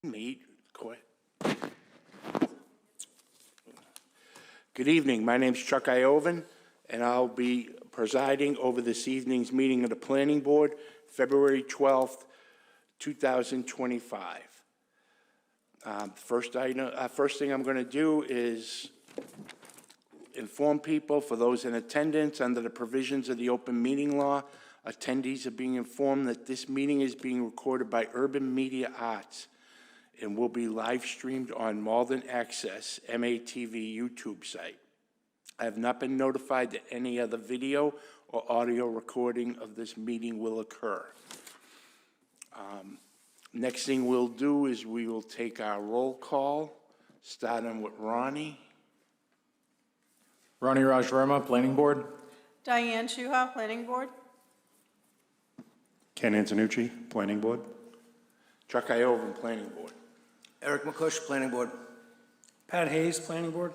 Meet. Good evening. My name's Chuck Iovan, and I'll be presiding over this evening's meeting of the Planning Board, February 12th, 2025. First thing I'm going to do is inform people, for those in attendance, under the provisions of the open meeting law, attendees are being informed that this meeting is being recorded by Urban Media Arts and will be live streamed on Malden Access MATV YouTube site. I have not been notified that any other video or audio recording of this meeting will occur. Next thing we'll do is we will take our roll call, starting with Ronnie. Ronnie Rajverma, Planning Board. Diane Shuha, Planning Board. Ken Antonucci, Planning Board. Chuck Iovan, Planning Board. Eric McCush, Planning Board. Pat Hayes, Planning Board.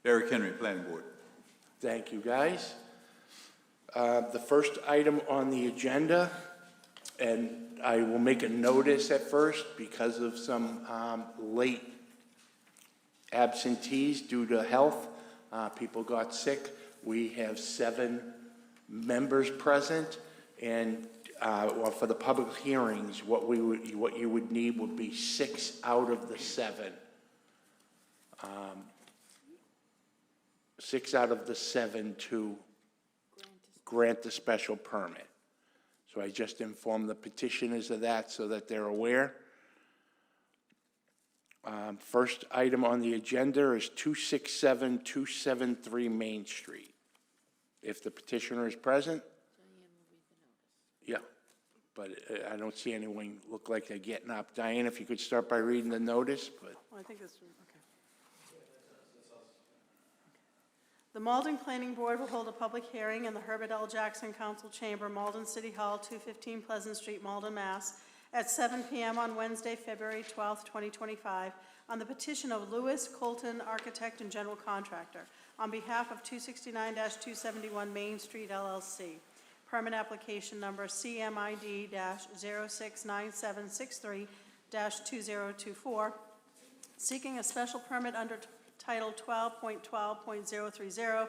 Eric Henry, Planning Board. Thank you, guys. The first item on the agenda, and I will make a notice at first because of some late absentees due to health. People got sick. We have 7 members present, and well, for the public hearings, what you would need would be 6 out of the 7. 6 out of the 7 to grant the special permit. So I just informed the petitioners of that so that they're aware. First item on the agenda is 267-273 Main Street. If the petitioner is present. Yeah, but I don't see anyone look like they're getting up. Diane, if you could start by reading the notice. But I think that's okay. The Malden Planning Board will hold a public hearing in the Herbert L. Jackson Council Chamber, Malden City Hall, 215 Pleasant Street, Malden, Mass. At 7 p.m. on Wednesday, February 12th, 2025, on the petition of Lewis Colton, Architect and General Contractor, on behalf of 269-271 Main Street, LLC. Permit application number CMID-069763-2024, seeking a special permit under Title 12.12.030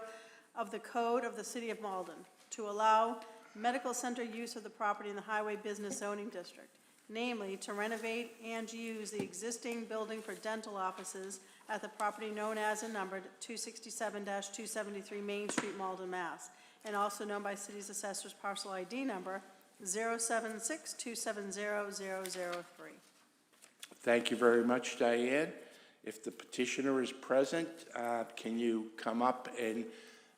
of the Code of the City of Malden to allow medical center use of the property in the Highway Business Zoning District, namely to renovate and use the existing building for dental offices at the property known as and numbered 267-273 Main Street, Malden, Mass., and also known by City's Assessor's Parcel ID number 076270003. thank you very much, Diane. If the petitioner is present, can you come up? And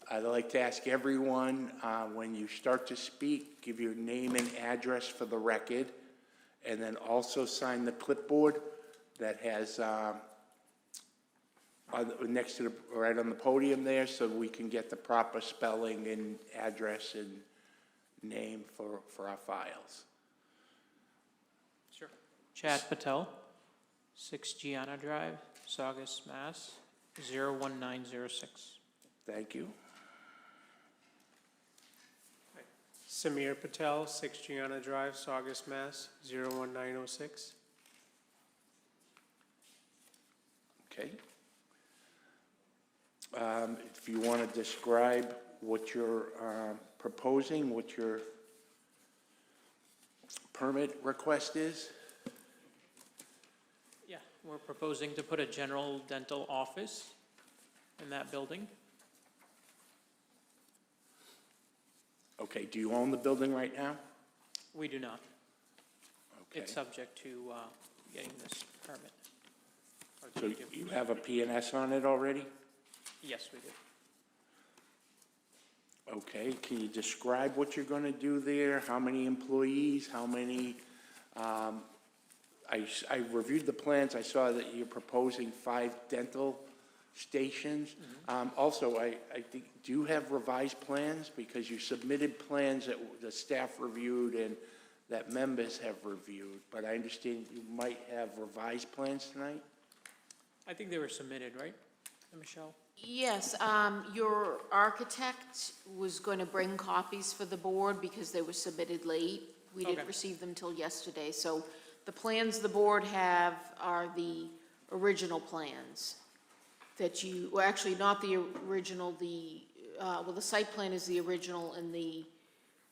I'd like to ask everyone, when you start to speak, give your name and address for the record, and then also sign the clipboard that has next to the, right on the podium there, so we can get the proper spelling and address and name for our files. Sure. Chad Patel, 6 Gianna Drive, Saugus, Mass. 01906. Thank you. Samir Patel, 6 Gianna Drive, Saugus, Mass. 01906. Okay. If you want to describe what you're proposing, what your permit request is. Yeah, we're proposing to put a general dental office in that building. Okay, do you own the building right now? We do not. Okay. It's subject to getting this permit. So you have a P&S on it already? Yes, we do. Okay, can you describe what you're going to do there? How many employees? How many? I reviewed the plans. I saw that you're proposing 5 dental stations. Also, I think, do you have revised plans? Because you submitted plans that the staff reviewed and that members have reviewed, but I understand you might have revised plans tonight? I think they were submitted, right, Michelle? Yes, your architect was going to bring copies for the board because they were submitted late. We didn't receive them till yesterday, so the plans the board have are the original plans that you, well, actually, not the original, well, the site plan is the original and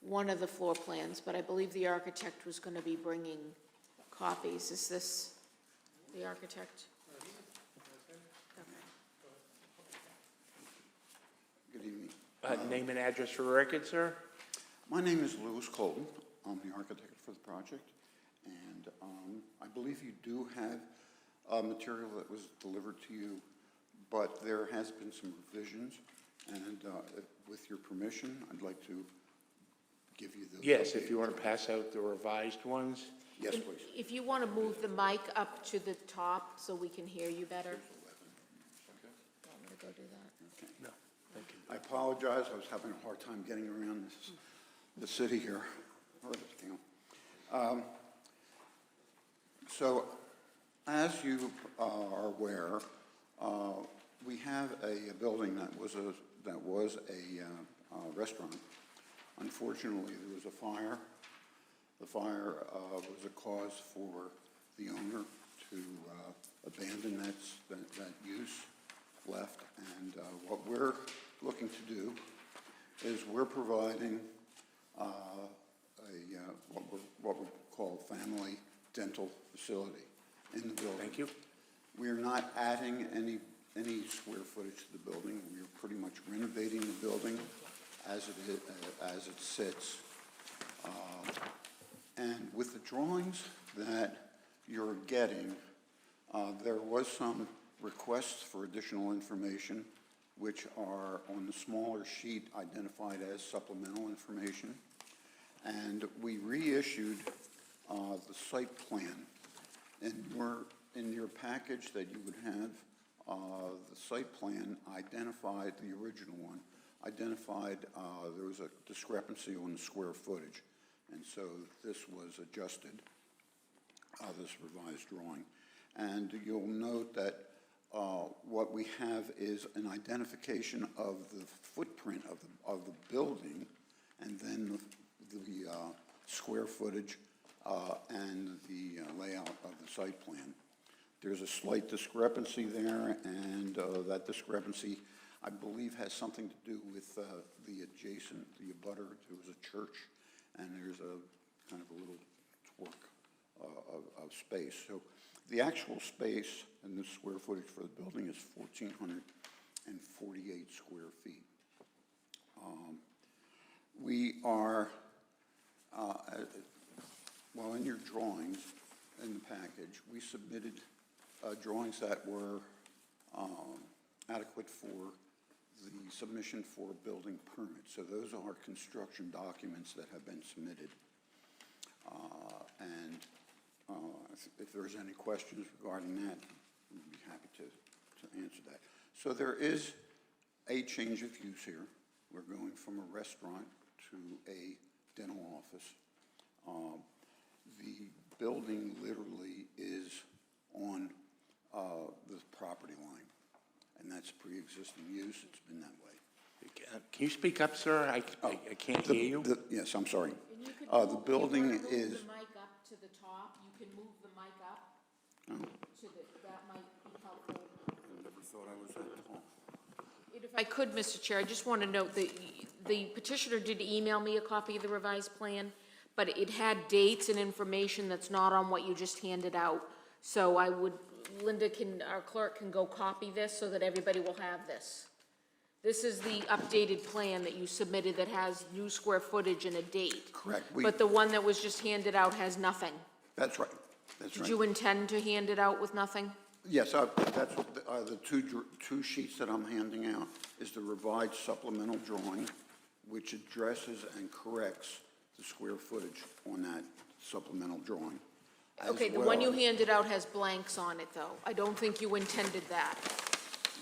one of the floor plans, but I believe the architect was gonna be bringing copies. Is this the architect? Good evening. Name and address for record, sir? My name is Louis Colton. I'm the architect for the project. And I believe you do have material that was delivered to you, but there has been some revisions. And with your permission, I'd like to give you those. Yes, if you want to pass out the revised ones. Yes, please. If you want to move the mic up to the top so we can hear you better. Want me to go do that? Okay. No, thank you. I apologize. I was having a hard time getting around the city here. So, as you are aware, we have a building that was a restaurant. Unfortunately, there was a fire. The fire was a cause for the owner to abandon that use, left. And what we're looking to do is we're providing what we call family dental facility in the building. Thank you. We are not adding any square footage to the building. We are pretty much renovating the building as it sits. And with the drawings that you're getting, there was some requests for additional information, which are on the smaller sheet identified as supplemental information. And we reissued the site plan. In your package that you would have, the site plan identified, the original one, identified there was a discrepancy on the square footage. And so this was adjusted, this revised drawing. And you'll note that what we have is an identification of the footprint of the building, and then the square footage and the layout of the site plan. There's a slight discrepancy there, and that discrepancy, I believe, has something to do with the adjacent, the abutter. There was a church, and there's a kind of a little twerk of space. So the actual space and the square footage for the building is 1,448 square feet. We are, well, in your drawings in the package, we submitted drawings that were adequate for the submission for a building permit. So those are construction documents that have been submitted. And if there's any questions regarding that, we'd be happy to answer that. So there is a change of use here. We're going from a restaurant to a dental office. The building literally is on the property line, and that's pre-existing use. It's been that way. Can you speak up, sir? I can't hear you. Yes, I'm sorry. And you could The move- building you wanna move is. the mic up to the top, you can move the mic up that might be helpful. I never thought I was that tall. And if I could, Mr. Chair, I just want to note that the petitioner did email me a copy of the revised plan, but it had dates and information that's not on what you just handed out. So I would, Linda our clerk can go copy this so that everybody will have this. This is the updated plan that you submitted that has new square footage and a date. Correct. But the one that was just handed out has nothing. That's right. That's Did right. you intend to hand it out with nothing? Yes, that's what the two sheets that I'm handing out is the revised supplemental drawing, which addresses and corrects the square footage on that supplemental drawing. As Okay, the well- one you handed out has blanks on it, though. I don't think you intended that.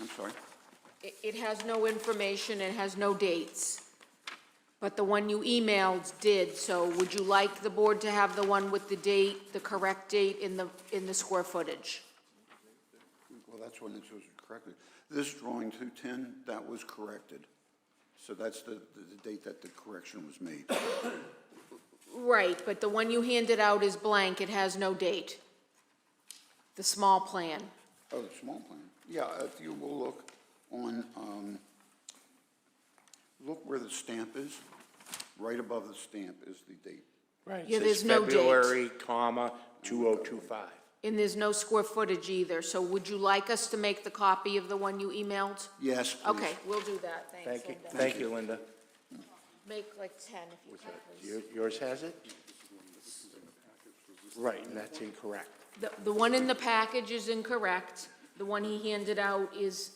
I'm sorry? It has no information, it has no dates. But the one you emailed did, so would you like the board to have the one with the date, the correct date in the square footage? Well, that's when it was corrected. This drawing 210, that was corrected. So that's the date that the correction was made. Right, but the one you handed out is blank, it has no date. The small plan. Oh, the small plan. Yeah, if you will look on, look where the stamp is. Right above the stamp is the date. Right. Yeah, It there's says no date. February, comma, 2025. And there's no square footage either, so would you like us to make the copy of the one you emailed? Yes, please. Okay, we'll do that, thanks, Thank you, Linda. thank you, Linda. Make like 10 if you can, please. Yours has it? Right, and that's incorrect. The one in the package is incorrect. The one he handed out is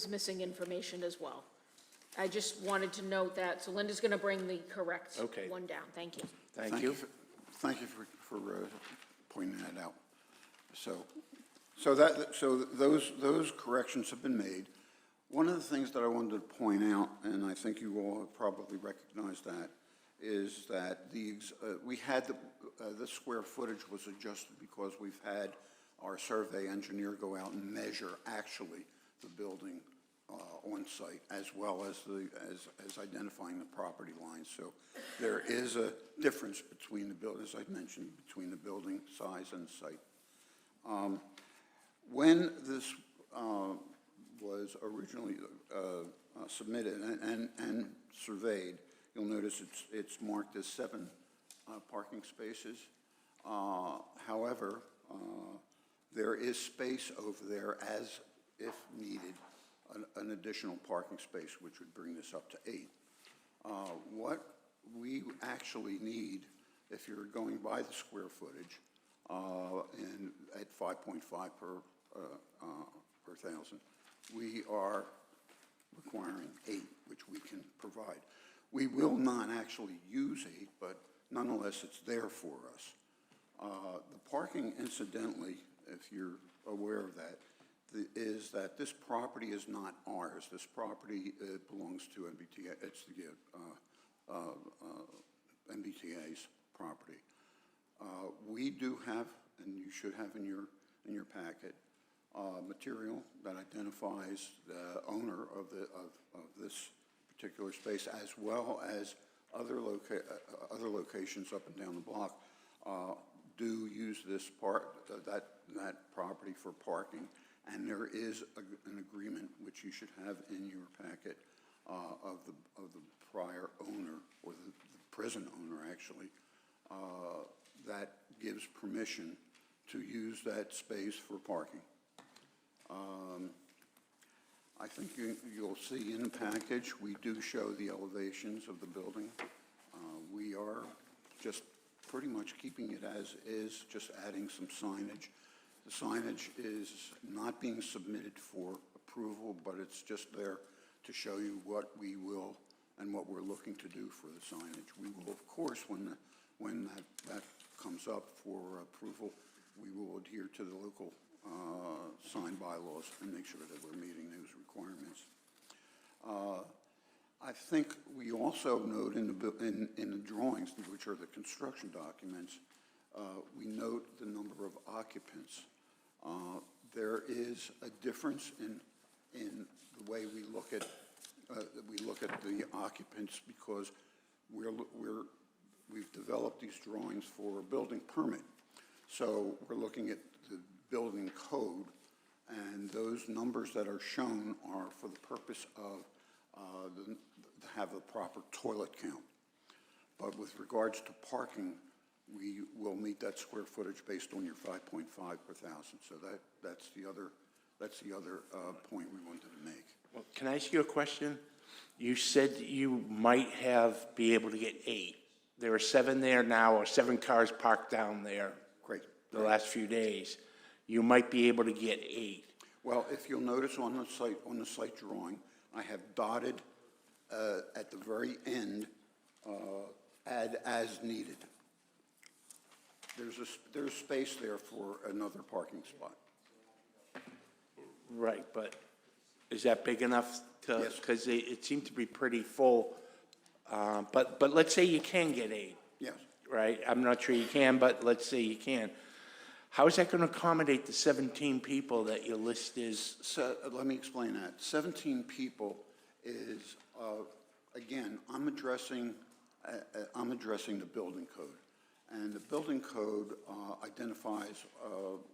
missing information as well. I just wanted to note that, so Linda's gonna bring the correct Okay. one down, thank you. Thank you. Thank you for pointing that out. So those corrections have been made. One of the things that I wanted to point out, and I think you all have probably recognized that, is that we had the square footage was adjusted because we've had our survey engineer go out and measure actually the building on site, as well as as identifying the property lines. So there is a difference between the building, as I mentioned, between the building size and site. When this was originally submitted and surveyed, you'll notice it's marked as 7 parking spaces. However, there is space over there as, if needed, an additional parking space, which would bring this up to 8. What we actually need, if you're going by the square footage, and at 5.5 per thousand, we are requiring 8, which we can provide. We will not actually use 8, but nonetheless, it's there for us. The parking, incidentally, if you're aware of that, is that this property is not ours. This property belongs to MBTA. It's the MBTA's property. We do have, and you should have in your packet, material that identifies the owner of this particular space, as well as other locations up and down the block do use that property for parking. And there is an agreement, which you should have in your packet, of the prior owner, or the present owner, actually, that gives permission to use that space for parking. I think you'll see in the package, we do show the elevations of the building. We are just pretty much keeping it as is, just adding some signage. The signage is not being submitted for approval, but it's just there to show you what we will and what we're looking to do for the signage. We will, of course, when that comes up for approval, we will adhere to the local sign bylaws and make sure that we're meeting those requirements. I think we also note in the drawings, which are the construction documents, we note the number of occupants. There is a difference in the way we look at the occupants, because we've developed these drawings for a building permit. So we're looking at the building code, and those numbers that are shown are for the purpose of to have a proper toilet count. But with regards to parking, we will meet that square footage based on your 5.5 per thousand. So that's the other point we wanted to make. Well, can I ask you a question? You said you might be able to get 8. There are 7 there now, or 7 cars parked down there. Great. The last few days. You might be able to get 8. Well, if you'll notice on the site drawing, I have dotted at the very end, add as needed. There's space there for another parking spot. Right, but is that big enough to? Yes. Because it seemed to be pretty full. But let's say you can get 8. Yes. Right? I'm not sure you can, but let's say you can. How is that going to accommodate the 17 people that your list is? So let me explain that. 17 people is, again, I'm addressing I'm addressing the building code. And the building code identifies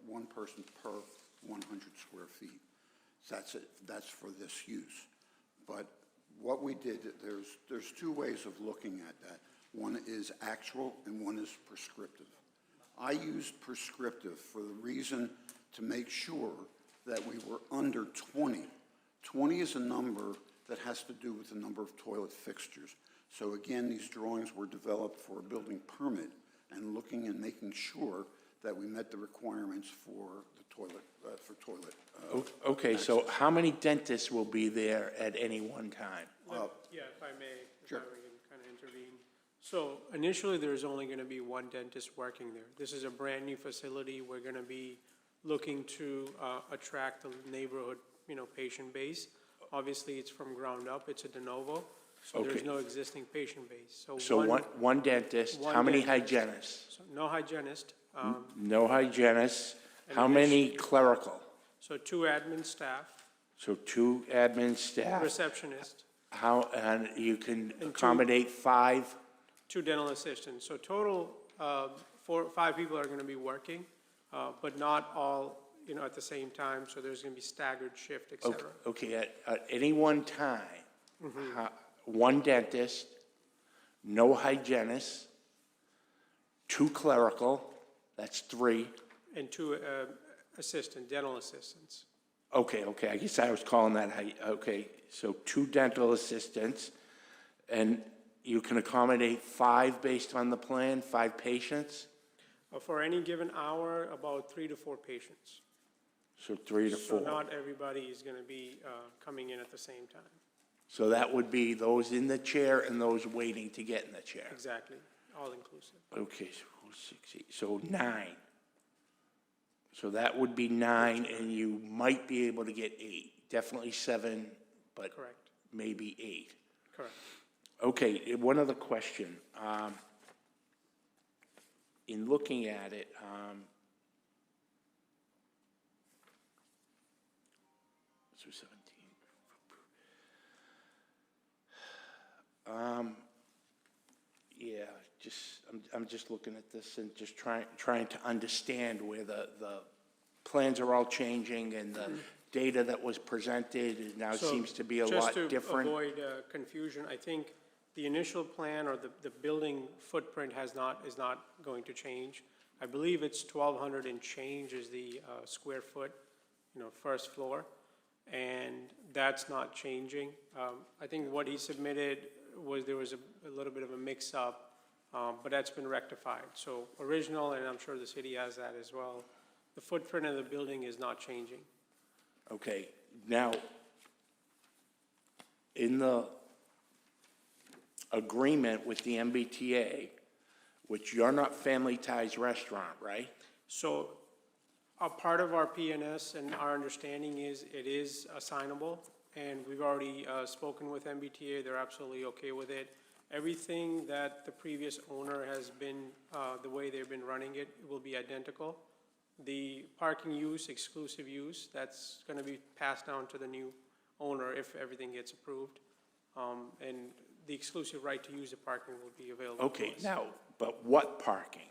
one person per 100 square feet. That's it, that's for this use. But what we did, there's two ways of looking at that. One is actual and one is prescriptive. I used prescriptive for the reason to make sure that we were under 20. 20 is a number that has to do with the number of toilet fixtures. So again, these drawings were developed for a building permit and looking and making sure that we met the requirements for the toilet, Okay, so how many dentists will be there at any one time? Yeah, if I may, Sure. if I can kind of intervene. So initially, there's only going to be one dentist working there. This is a brand-new facility. We're going to be looking to attract the neighborhood, patient base. Obviously, it's from ground up. It's a de novo, so there's Okay. no existing patient base. So one dentist, how many hygienists? So no hygienist. No hygienists. And How addition- many clerical? So 2 admin staff, So 2 admin staff. receptionist, And you can two- accommodate 5? 2 dental assistants. So total, 5 people are going to be working, but not all, at the same time. So there's going to be staggered shift, et cetera. Okay, at any one time, one dentist, no hygienist, 2 clerical, that's 3. And 2 dental assistants. Okay, I guess I was calling that, okay, so 2 dental assistants, and you can accommodate 5 based on the plan, 5 patients? For any given hour, about 3 to 4 patients. So 3 to 4. So not everybody is going to be coming in at the same time. So that would be those in the chair and those waiting to get in the chair. Exactly, all inclusive. Okay, so 6, 8, so 9. So that would be 9, and you might be able to get 8. Definitely 7, but Correct, maybe 8. correct. Okay, one other question. In looking at it, so 17. Yeah, I'm just looking at this and just trying to understand where the plans are all changing and the data that was presented now So, seems to be a lot different. Just to avoid confusion, I think the initial plan or the building footprint is not going to change. I believe it's 1,200 and change is the square foot, first floor, and that's not changing. I think what he submitted there was a little bit of a mix-up, but that's been rectified. So original, and I'm sure the city has that as well, the footprint of the building is not changing. Okay, now, in the agreement with the MBTA, which you're not Family Ties Restaurant, right? So a part of our PNS and our understanding is it is assignable, and we've already spoken with MBTA. They're absolutely okay with it. Everything that the previous owner has been, the way they've been running it, will be identical. The parking use, exclusive use, that's going to be passed down to the new owner if everything gets approved. And the exclusive right to use the parking will be available to Okay, us. now, but what parking?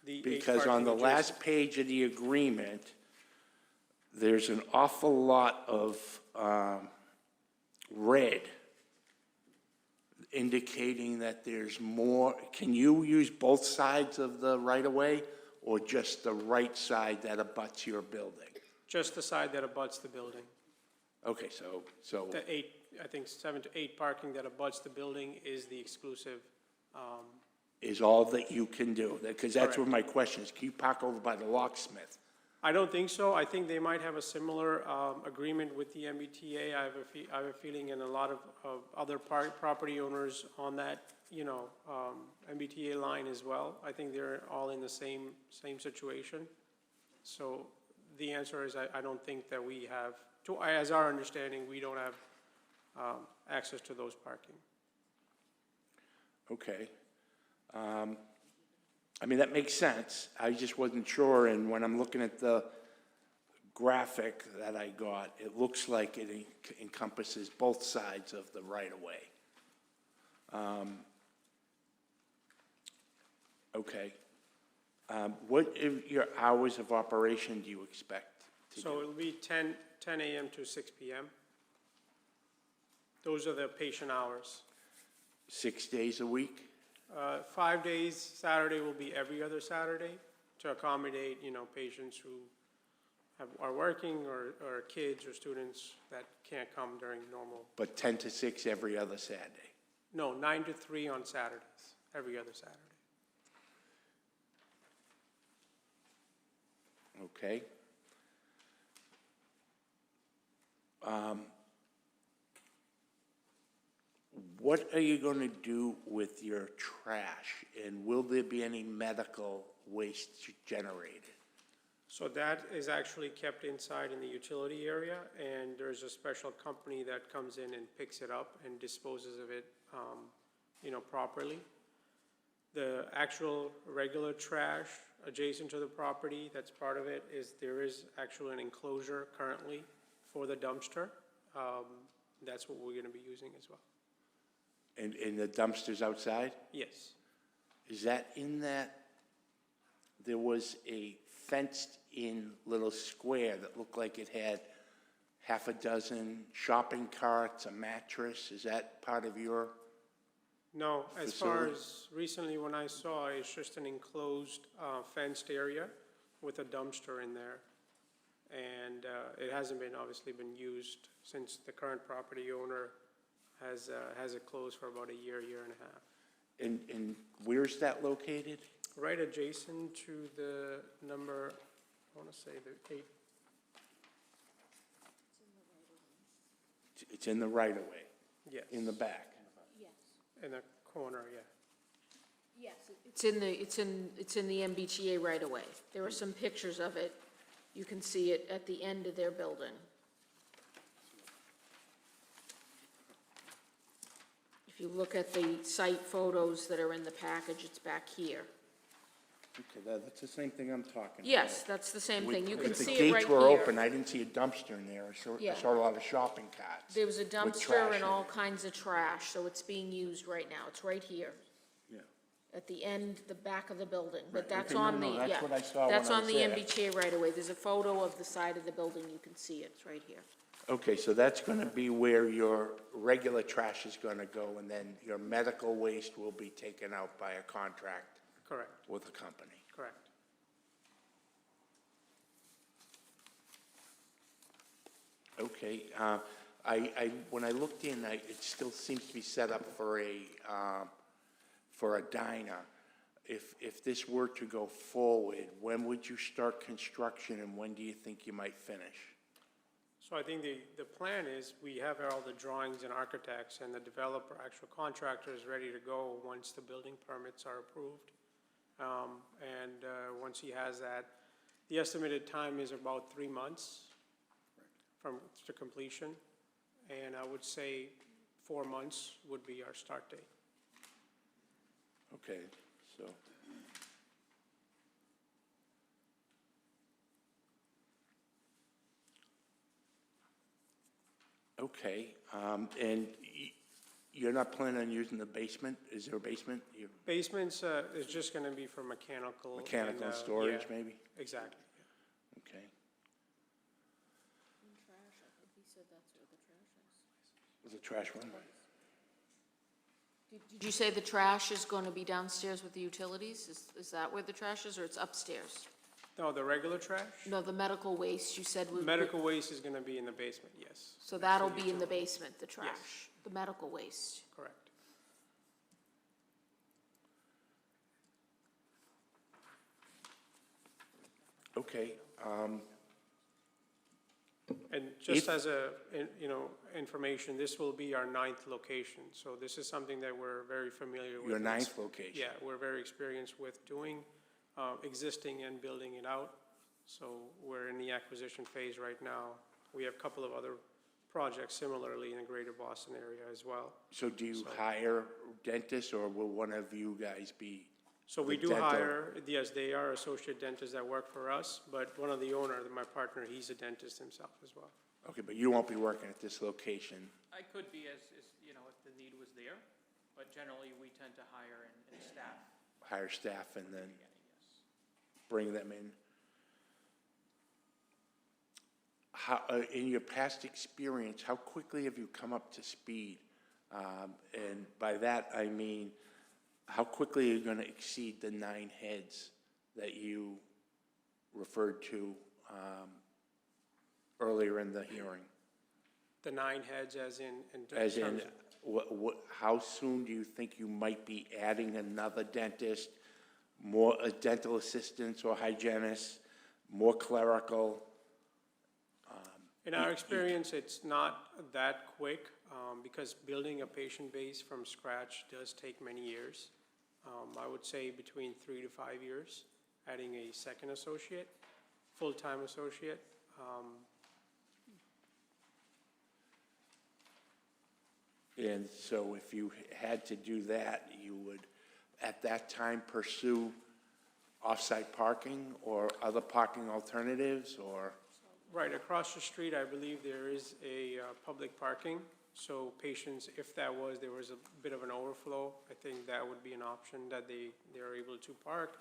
The 8 Because on parking the adjacent- last page of the agreement, there's an awful lot of red indicating that there's more. Can you use both sides of the right-of-way or just the right side that abuts your building? Just the side that abuts the building. Okay, so The 7 to 8 parking that abuts the building is the exclusive. is all that you can do? Because that's what Correct. my question is. Can you park over by the locksmith? I don't think so. I think they might have a similar agreement with the MBTA. I have a feeling, and a lot of other property owners on that, MBTA line as well. I think they're all in the same situation. So the answer is I don't think that we have, as our understanding, we don't have access to those parking. Okay. I mean, that makes sense. I just wasn't sure, and when I'm looking at the graphic that I got, it looks like it encompasses both sides of the right-of-way. Okay. What your hours of operation do you expect to So do? it'll be 10 a.m. to 6 p.m. Those are the patient hours. 6 days a week? 5 days, Saturday will be every other Saturday to accommodate, patients who are working or kids or students that can't come during normal. But 10 to 6 every other Saturday? No, 9 to 3 on Saturdays, every other Saturday. Okay. What are you going to do with your trash? And will there be any medical waste generated? So that is actually kept inside in the utility area, and there's a special company that comes in and picks it up and disposes of it, properly. The actual regular trash adjacent to the property, that's part of it, there is actually an enclosure currently for the dumpster. That's what we're gonna be using as well. And the dumpsters outside? Yes, Is that in that, there was a fenced-in little square that looked like it had half a dozen shopping carts, a mattress? Is that part of your? no, as far Facility? as recently when I saw, it's just an enclosed, fenced area with a dumpster in there. And, it hasn't obviously been used since the current property owner has it closed for about a year and a half. And where's that located? Right adjacent to the number, I want to say the 8, It's in the right-of-way, yes. in the back. Yes. In the corner, yeah. Yes, it's in the MBTA right away. There are some pictures of it. You can see it at the end of their building. If you look at the site photos that are in the package, it's back here. Okay, that's the same thing I'm talking about. Yes, that's the same thing. You can If the see it right gates were open, here. I didn't see a dumpster in there. I Yeah. saw a lot of shopping carts. There was a with dumpster trash and in all it. kinds of trash, so it's being used right now. It's right here. Yeah. At the end, the back of the building, but Right, that's okay, no, on the, no, that's yeah. what I saw That's when I on was the there. MBTA right away. There's a photo of the side of the building. You can see it. It's right here. Okay, so that's going to be where your regular trash is going to go, and then your medical waste will be taken out by a contract Correct, with a company. correct. Okay, when I looked in, it still seems to be set up for a diner. If this were to go forward, when would you start construction, and when do you think you might finish? So I think the plan is, we have all the drawings and architects and the developer, actual contractor is ready to go once the building permits are approved. Once he has that, the estimated time is about 3 months to completion. And I would say 4 months would be our start date. Okay, so. Okay, and you're not planning on using the basement? Is there a basement? Basements is just gonna be for mechanical. Mechanical and, storage, yeah, maybe? exactly. Okay. Was the trash one? Did you say the trash is going to be downstairs with the utilities? Is that where the trash is, or it's upstairs? No, the regular trash? No, the medical waste you said was. Medical waste is gonna be in the basement, yes. So that'll be in the basement, the trash, the medical waste. Correct. Okay, And just If- as information, this will be our 9th location. So this is something that we're very familiar with. your 9th location? Yeah, we're very experienced with doing, existing and building it out. So we're in the acquisition phase right now. We have a couple of other projects similarly in the greater Boston area as well. So do you hire dentists, or will one of you guys be? So we the do dental- hire, yes, they are associate dentists that work for us, but one of the owner, my partner, he's a dentist himself as well. Okay, but you won't be working at this location? I could be as, if the need was there, but generally, we tend to hire and staff. hire staff and then bring them in. How, in your past experience, how quickly have you come up to speed? And by that, I mean, how quickly are you going to exceed the 9 heads that you referred to earlier in the hearing? The 9 heads as in As in, terms of- how soon do you think you might be adding another dentist, more dental assistants or hygienists, more clerical? In our experience, it's not that quick, because building a patient base from scratch does take many years. I would say between 3 to 5 years, adding a second associate, full-time associate. And so if you had to do that, you would, at that time, pursue off-site parking or other parking alternatives, or? Right, across the street, I believe there is a public parking, so patients, if there was a bit of an overflow, I think that would be an option that they're able to park.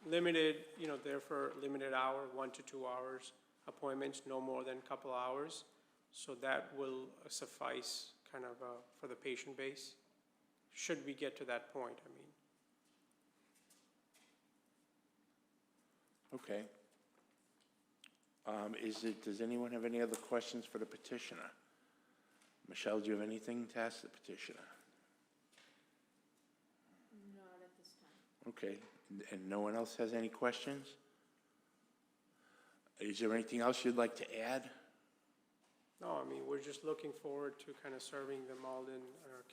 Limited, there for limited hour, 1 to 2 hours appointments, no more than a couple hours. So that will suffice kind of for the patient base, should we get to that point, I mean. Okay. Does anyone have any other questions for the petitioner? Michelle, do you have anything to ask the petitioner? Not at this time. Okay, and no one else has any questions? Is there anything else you'd like to add? No, I mean, we're just looking forward to kind of serving the Malden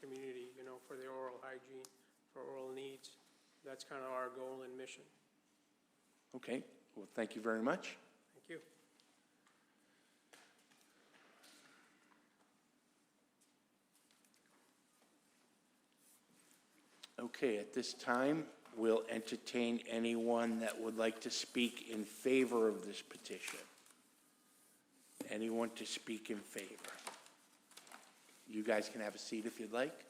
community, for their oral hygiene, for oral needs. That's kind of our goal and mission. Okay, well, thank you very much. Thank you. Okay, at this time, we'll entertain anyone that would like to speak in favor of this petition. Anyone to speak in favor? You guys can have a seat if you'd like.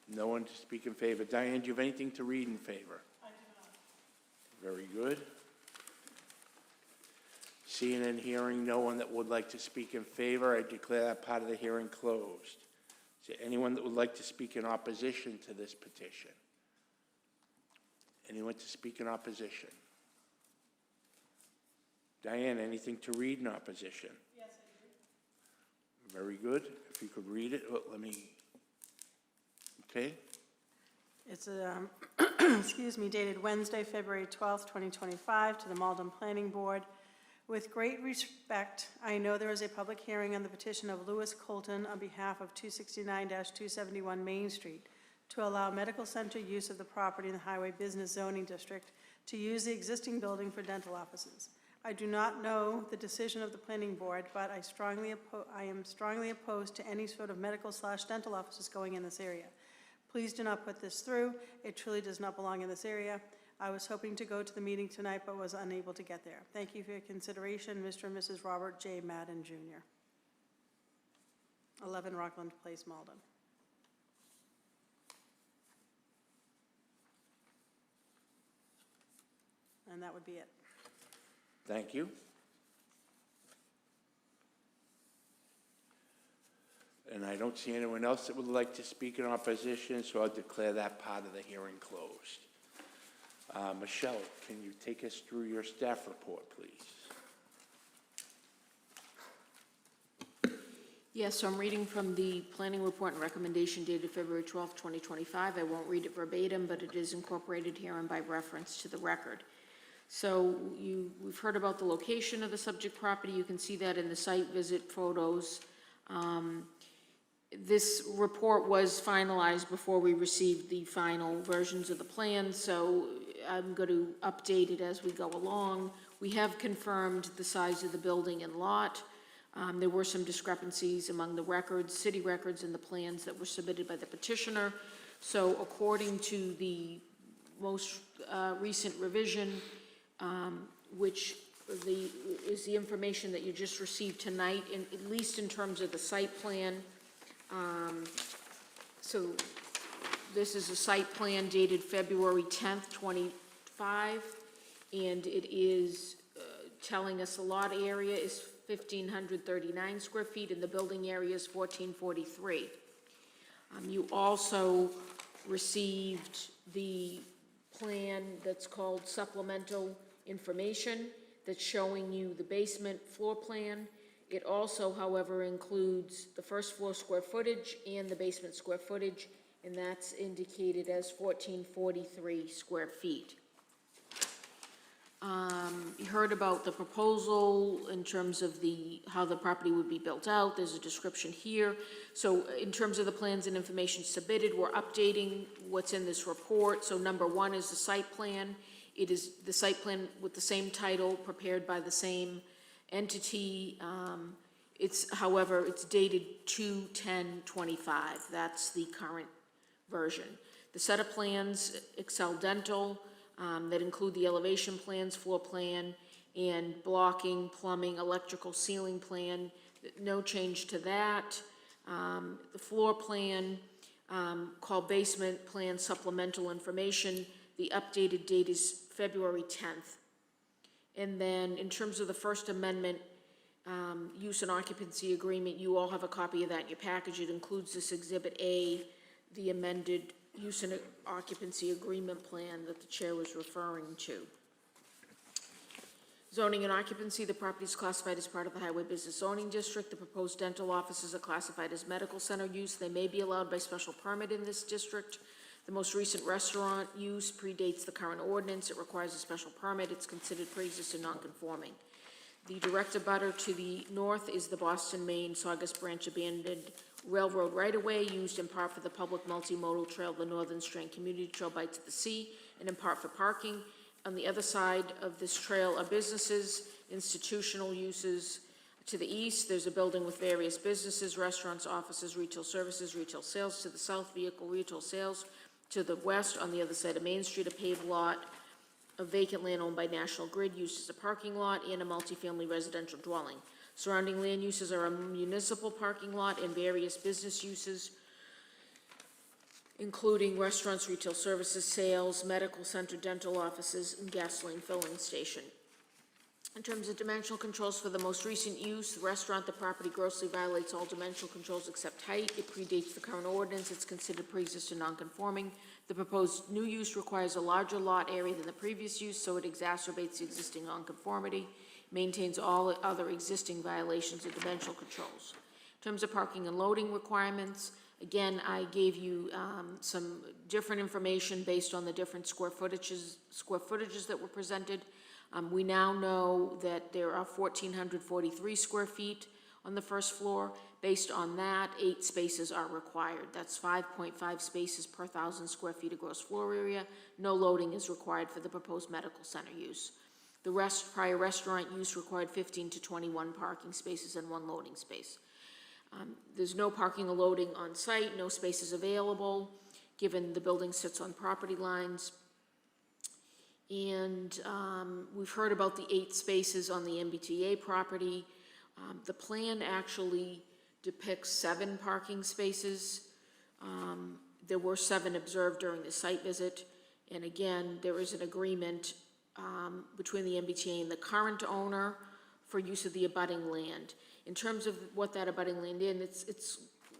No one to speak in favor. Diane, do you have anything to read in favor? I do not. Very good. Seeing and hearing no one that would like to speak in favor, I declare that part of the hearing closed. Is there anyone that would like to speak in opposition to this petition? Anyone to speak in opposition? Diane, anything to read in opposition? Yes, I do. Very good. If you could read it, let me, okay? It's, excuse me, dated Wednesday, February 12th, 2025, to the Malden Planning Board. With great respect, I know there is a public hearing on the petition of Louis Colton on behalf of 269-271 Main Street to allow medical center use of the property in the Highway Business Zoning District to use the existing building for dental offices. I do not know the decision of the planning board, but I am strongly opposed to any sort of medical/dental offices going in this area. Please do not put this through. It truly does not belong in this area. I was hoping to go to the meeting tonight, but was unable to get there. Thank you for your consideration, Mr. and Mrs. Robert J. Madden, Jr. 11 Rockland Place, Malden. And that would be it. Thank you. And I don't see anyone else that would like to speak in opposition, so I'll declare that part of the hearing closed. Michelle, can you take us through your staff report, please? Yes, so I'm reading from the planning report and recommendation dated February 12th, 2025. I won't read it verbatim, but it is incorporated herein by reference to the record. So we've heard about the location of the subject property. You can see that in the site visit photos. This report was finalized before we received the final versions of the plan, so I'm going to update it as we go along. We have confirmed the size of the building and lot. There were some discrepancies among the records, city records, and the plans that were submitted by the petitioner. So according to the most recent revision, which is the information that you just received tonight, at least in terms of the site plan. So this is a site plan dated February 10th, 25, and it is telling us the lot area is 1,539 square feet and the building area is 1,443. You also received the plan that's called supplemental information that's showing you the basement floor plan. It also, however, includes the first floor square footage and the basement square footage, and that's indicated as 1,443 square feet. You heard about the proposal in terms of how the property would be built out. There's a description here. So in terms of the plans and information submitted, we're updating what's in this report. So number one is the site plan. It is the site plan with the same title, prepared by the same entity. However, it's dated 2/10/25. That's the current version. The set of plans, Excel Dental, that include the elevation plans, floor plan, and blocking, plumbing, electrical, ceiling plan. No change to that. The floor plan, called basement plan supplemental information. The updated date is February 10th. And then in terms of the First Amendment use and occupancy agreement, you all have a copy of that in your package. It includes this Exhibit A, the amended use and occupancy agreement plan that the chair was referring to. Zoning and occupancy, the property is classified as part of the Highway Business Zoning District. The proposed dental offices are classified as medical center use. They may be allowed by special permit in this district. The most recent restaurant use predates the current ordinance. It requires a special permit. It's considered pre-existing non-conforming. The direct abutter to the north is the Boston, Maine, Saugus Branch abandoned railroad right-of-way, used in part for the public multimodal trail, the Northern Strand Community Trail Bites of the Sea, and in part for parking. On the other side of this trail are businesses, institutional uses. To the east, there's a building with various businesses, restaurants, offices, retail services, retail sales. To the south, vehicle retail sales. To the west, on the other side of Main Street, a paved lot of vacant land owned by National Grid, used as a parking lot and a multifamily residential dwelling. Surrounding land uses are a municipal parking lot and various business uses, including restaurants, retail services, sales, medical center, dental offices, and gasoline filling station. In terms of dimensional controls for the most recent use, the restaurant, the property grossly violates all dimensional controls except height. It predates the current ordinance. It's considered pre-existing non-conforming. The proposed new use requires a larger lot area than the previous use, so it exacerbates the existing non-conformity, maintains all other existing violations of dimensional controls. In terms of parking and loading requirements, again, I gave you some different information based on the different square footages that were presented. We now know that there are 1,443 square feet on the first floor. Based on that, 8 spaces are required. That's 5.5 spaces per 1,000 square feet of gross floor area. No loading is required for the proposed medical center use. The prior restaurant use required 15 to 21 parking spaces and 1 loading space. There's no parking or loading on site, no spaces available, given the building sits on property lines. And we've heard about the 8 spaces on the MBTA property. The plan actually depicts 7 parking spaces. There were 7 observed during the site visit. And again, there is an agreement between the MBTA and the current owner for use of the abutting land. In terms of what that abutting land is, it's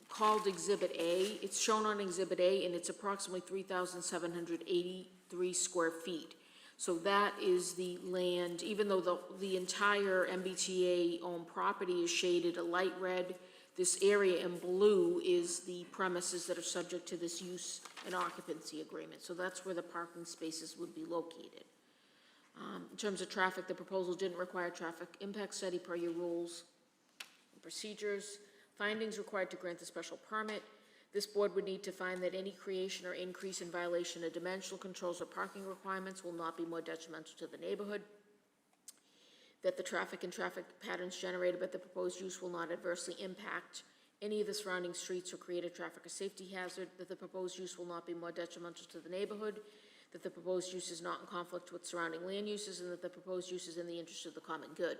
called Exhibit A. It's shown on Exhibit A, and it's approximately 3,783 square feet. So that is the land, even though the entire MBTA-owned property is shaded a light red, this area in blue is the premises that are subject to this use and occupancy agreement. So that's where the parking spaces would be located. In terms of traffic, the proposal didn't require traffic impact study per your rules and procedures. Findings required to grant the special permit. This board would need to find that any creation or increase in violation of dimensional controls or parking requirements will not be more detrimental to the neighborhood. That the traffic and traffic patterns generated by the proposed use will not adversely impact any of the surrounding streets or create a traffic or safety hazard. That the proposed use will not be more detrimental to the neighborhood. that the proposed use is not in conflict with surrounding land uses, and that the proposed use is in the interest of the common good.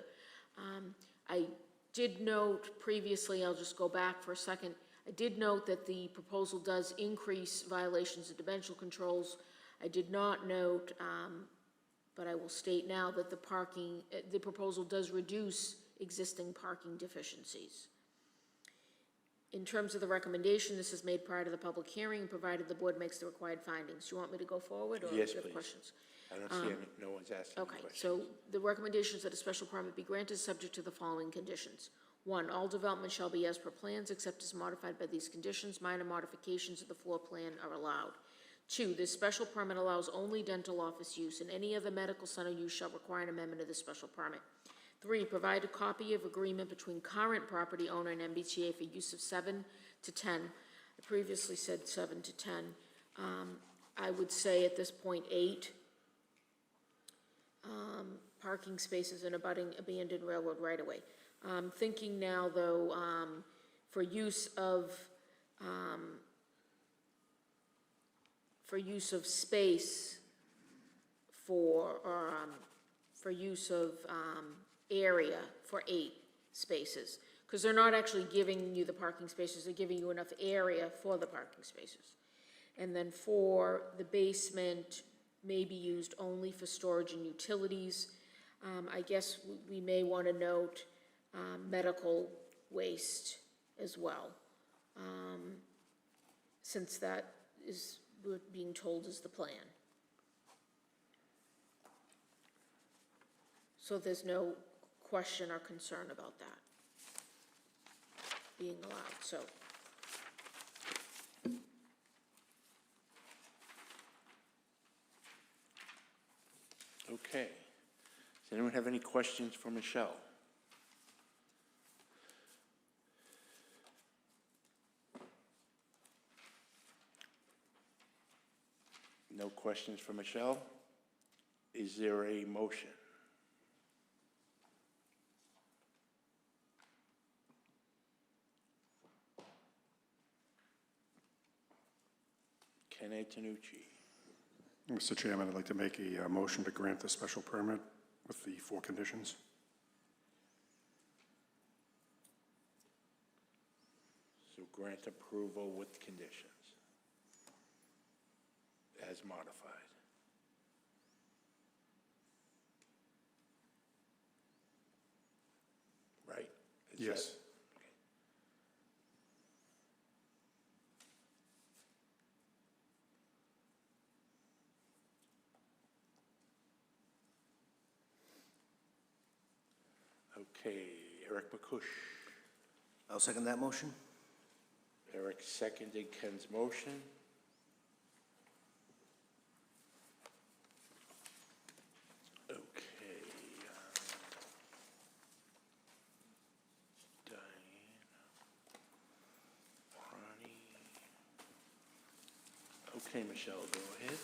I did note previously, I'll just go back for a second, I did note that the proposal does increase violations of dimensional controls. I did not note, but I will state now that the proposal does reduce existing parking deficiencies. In terms of the recommendation, this is made prior to the public hearing, provided the board makes the required findings. Do you want me to go forward, or do you Yes, have please. questions? I don't see any, no one's asking Okay, questions. so the recommendation is that a special permit be granted subject to the following conditions. 1, all development shall be as per plans except as modified by these conditions. Minor modifications of the floor plan are allowed. 2, this special permit allows only dental office use, and any other medical center use shall require an amendment of the special permit. 3, provide a copy of agreement between current property owner and MBTA for use of 7 to 10. I previously said 7 to 10. I would say at this point 8. Parking spaces and abutting abandoned railroad right-of-way. Thinking now, though, for use of space for use of area for 8 spaces, because they're not actually giving you the parking spaces, they're giving you enough area for the parking spaces. And then 4, the basement may be used only for storage and utilities. I guess we may want to note medical waste as well, since that is, we're being told, is the plan. So there's no question or concern about that being allowed, so. Okay. Does anyone have any questions for Michelle? No questions for Michelle? Is there a motion? Ken Antonucci. Mr. Chairman, I'd like to make a motion to grant the special permit with the 4 conditions. So grant approval with conditions as modified. Right? Is Yes. that- Okay, Eric McCush. I'll second that motion. Eric seconded Ken's motion. Okay. Diane. Ronnie. Okay, Michelle, go ahead.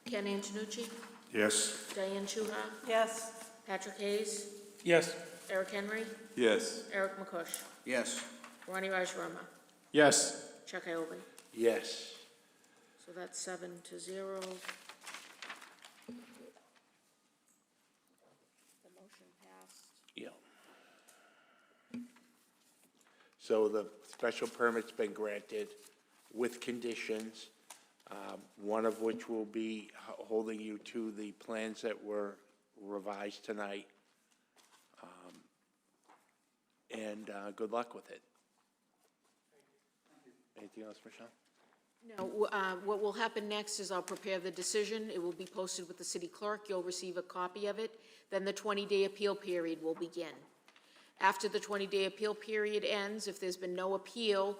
Ken Antonucci, Yes. Diane Chuha, Yes. Patrick Hayes, Yes. Eric Henry, Yes. Eric McCush, Yes. Ronnie Rajrama, Yes. Chuck Iovine. Yes. So that's 7 to 0. The motion passed. Yeah. So the special permit's been granted with conditions, one of which will be holding you to the plans that were revised tonight. And good luck with it. Anything else, Michelle? No, what will happen next is I'll prepare the decision. It will be posted with the city clerk. You'll receive a copy of it. Then the 20-day appeal period will begin. After the 20-day appeal period ends, if there's been no appeal,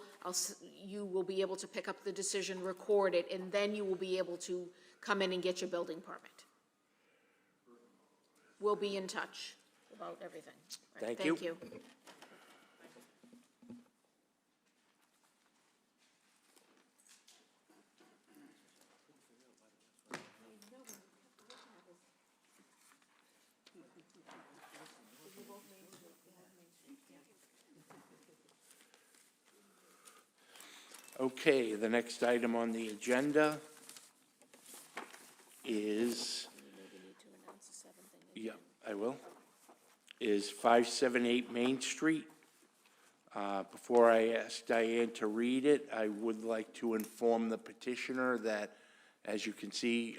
you will be able to pick up the decision, record it, and then you will be able to come in and get your building permit. We'll be in touch about everything. All right, Thank you. Thank you. Okay, the next item on the agenda is, yeah, I will, is 578 Main Street. Before I ask Diane to read it, I would like to inform the petitioner that, as you can see,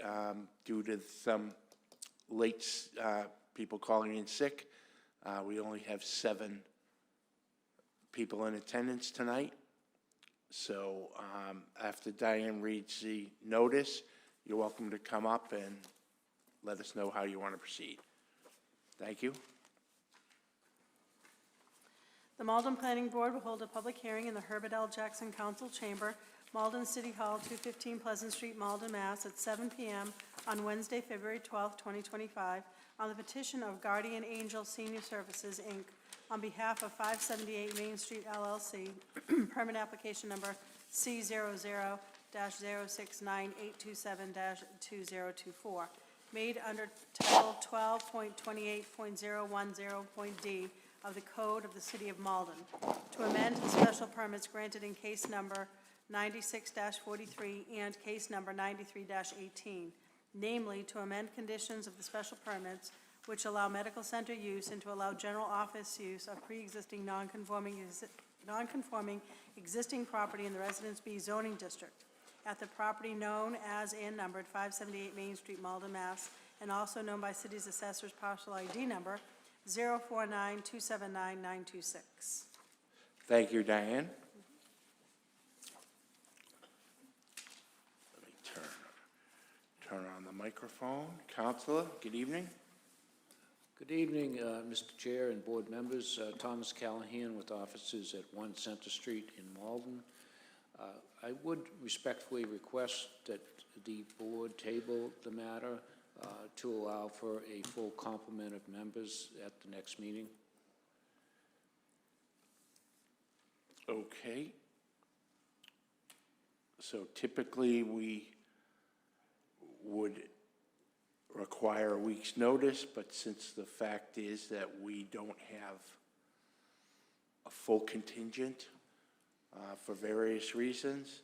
due to some late people calling in sick, we only have 7 people in attendance tonight. So after Diane reads the notice, you're welcome to come up and let us know how you want to proceed. Thank you. The Malden Planning Board will hold a public hearing in the Herbert L. Jackson Council Chamber, Malden City Hall, 215 Pleasant Street, Malden, Mass. At 7 p.m. on Wednesday, February 12, 2025, on the petition of Guardian Angel Senior Services, Inc., on behalf of 578 Main Street LLC, permit application number C00-069827-2024, made under Title 12.28.010.d of the Code of the City of Malden, to amend the special permits granted in case number 96-43 and case number 93-18, namely to amend conditions of the special permits which allow medical center use and to allow general office use of pre-existing non-conforming existing property in the Residence B zoning district at the property known as and numbered 578 Main Street, Malden, Mass., and also known by city's assessor's parcel ID number 049279926. Thank you, Diane. Let me turn on the microphone. Counselor, good evening. Good evening, Mr. Chair and board members. Thomas Callahan with offices at 1 Center Street in Malden. I would respectfully request that the board table the matter to allow for a full complement of members at the next meeting. Okay. So typically, we would require a week's notice, but since the fact is that we don't have a full contingent for various reasons,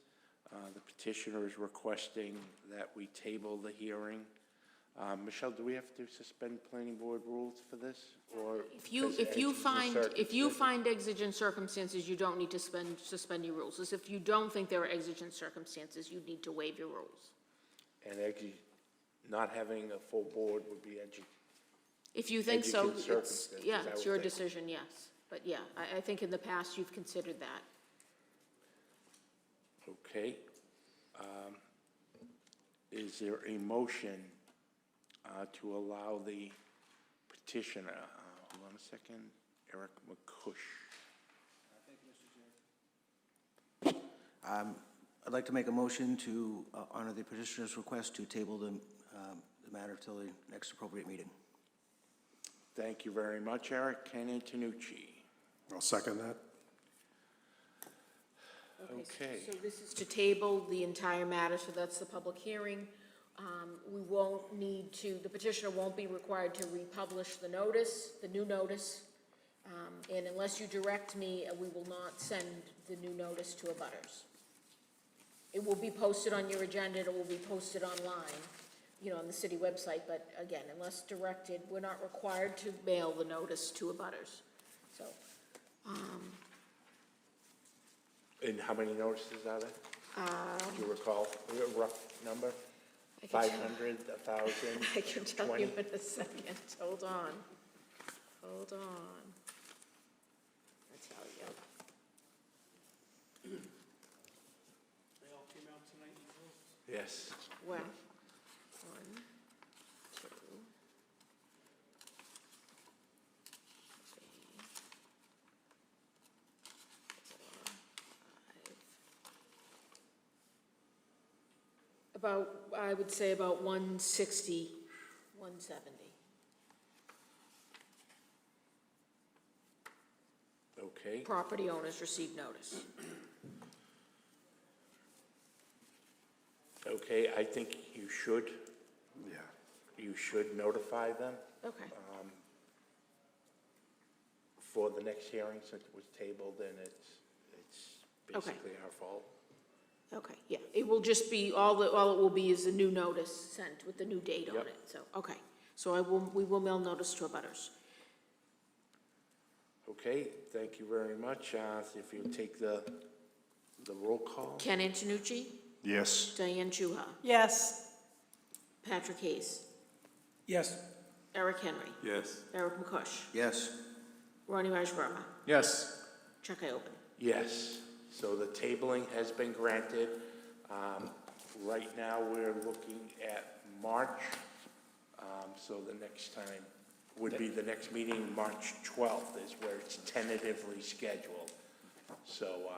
the petitioner is requesting that we table the hearing. Michelle, do we have to suspend planning board rules for this, or? If you find exigent circumstances, you don't need to suspend your rules. As if you don't think there are exigent circumstances, you need to waive your rules. And not having a full board would be If you think so, exigent it's, circumstances, yeah, I would it's your think. decision, yes. But yeah, I think in the past you've considered that. Okay. Is there a motion to allow the petitioner, hold on a second, Eric McCush. I'd like to make a motion to honor the petitioner's request to table the matter till the next appropriate meeting. Thank you very much, Eric. Ken Antonucci. I'll second that. Okay. So this is to table the entire matter, so that's the public hearing. We won't need to, the petitioner won't be required to republish the notice, the new notice. And unless you direct me, we will not send the new notice to abutters. It will be posted on your agenda, it will be posted online, on the city website, but again, unless directed, we're not required to mail the notice to abutters. So, And how many notices are there? Do you recall a rough number? I can tell- 500, 1,000? I can tell 20? you in a second. Hold on. I'll tell you. They all came out tonight in votes. Yes. Well, 1, 2, 3, 4, 5. I would say about 160, 170. Okay. Property owners received notice. Okay, I think you should notify them Okay. for the next hearing, since it was tabled, and it's Okay. basically our fault. Okay, yeah, it will just be, all it will be is a new notice sent with the new date on Yep. it, so, okay. So we will mail notice to abutters. Okay, thank you very much. If you take the roll call. Ken Antonucci, Yes. Diane Juha, Yes. Patrick Hayes, Yes. Eric Henry, Yes. Eric McCush, Yes. Ronnie Raj Verma, Yes. Chuck Ioben. Yes, so the tabling has been granted. Right now, we're looking at March, so the next time would be the next meeting, March 12th is where it's tentatively scheduled. So,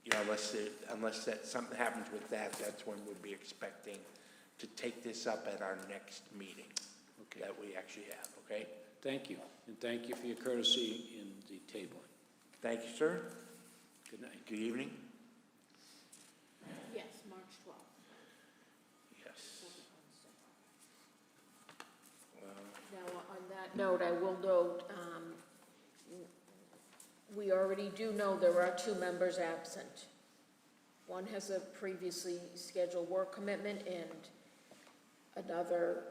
you know, unless something happens with that, that's when we'd be expecting to take this up at our next meeting that we actually have, okay? Thank you, and thank you for your courtesy in the tabling. Thank you, sir. Good night. Good evening. Yes, March 12th. Yes. Now, on that note, I will note, we already do know there are 2 members absent. One has a previously scheduled work commitment and another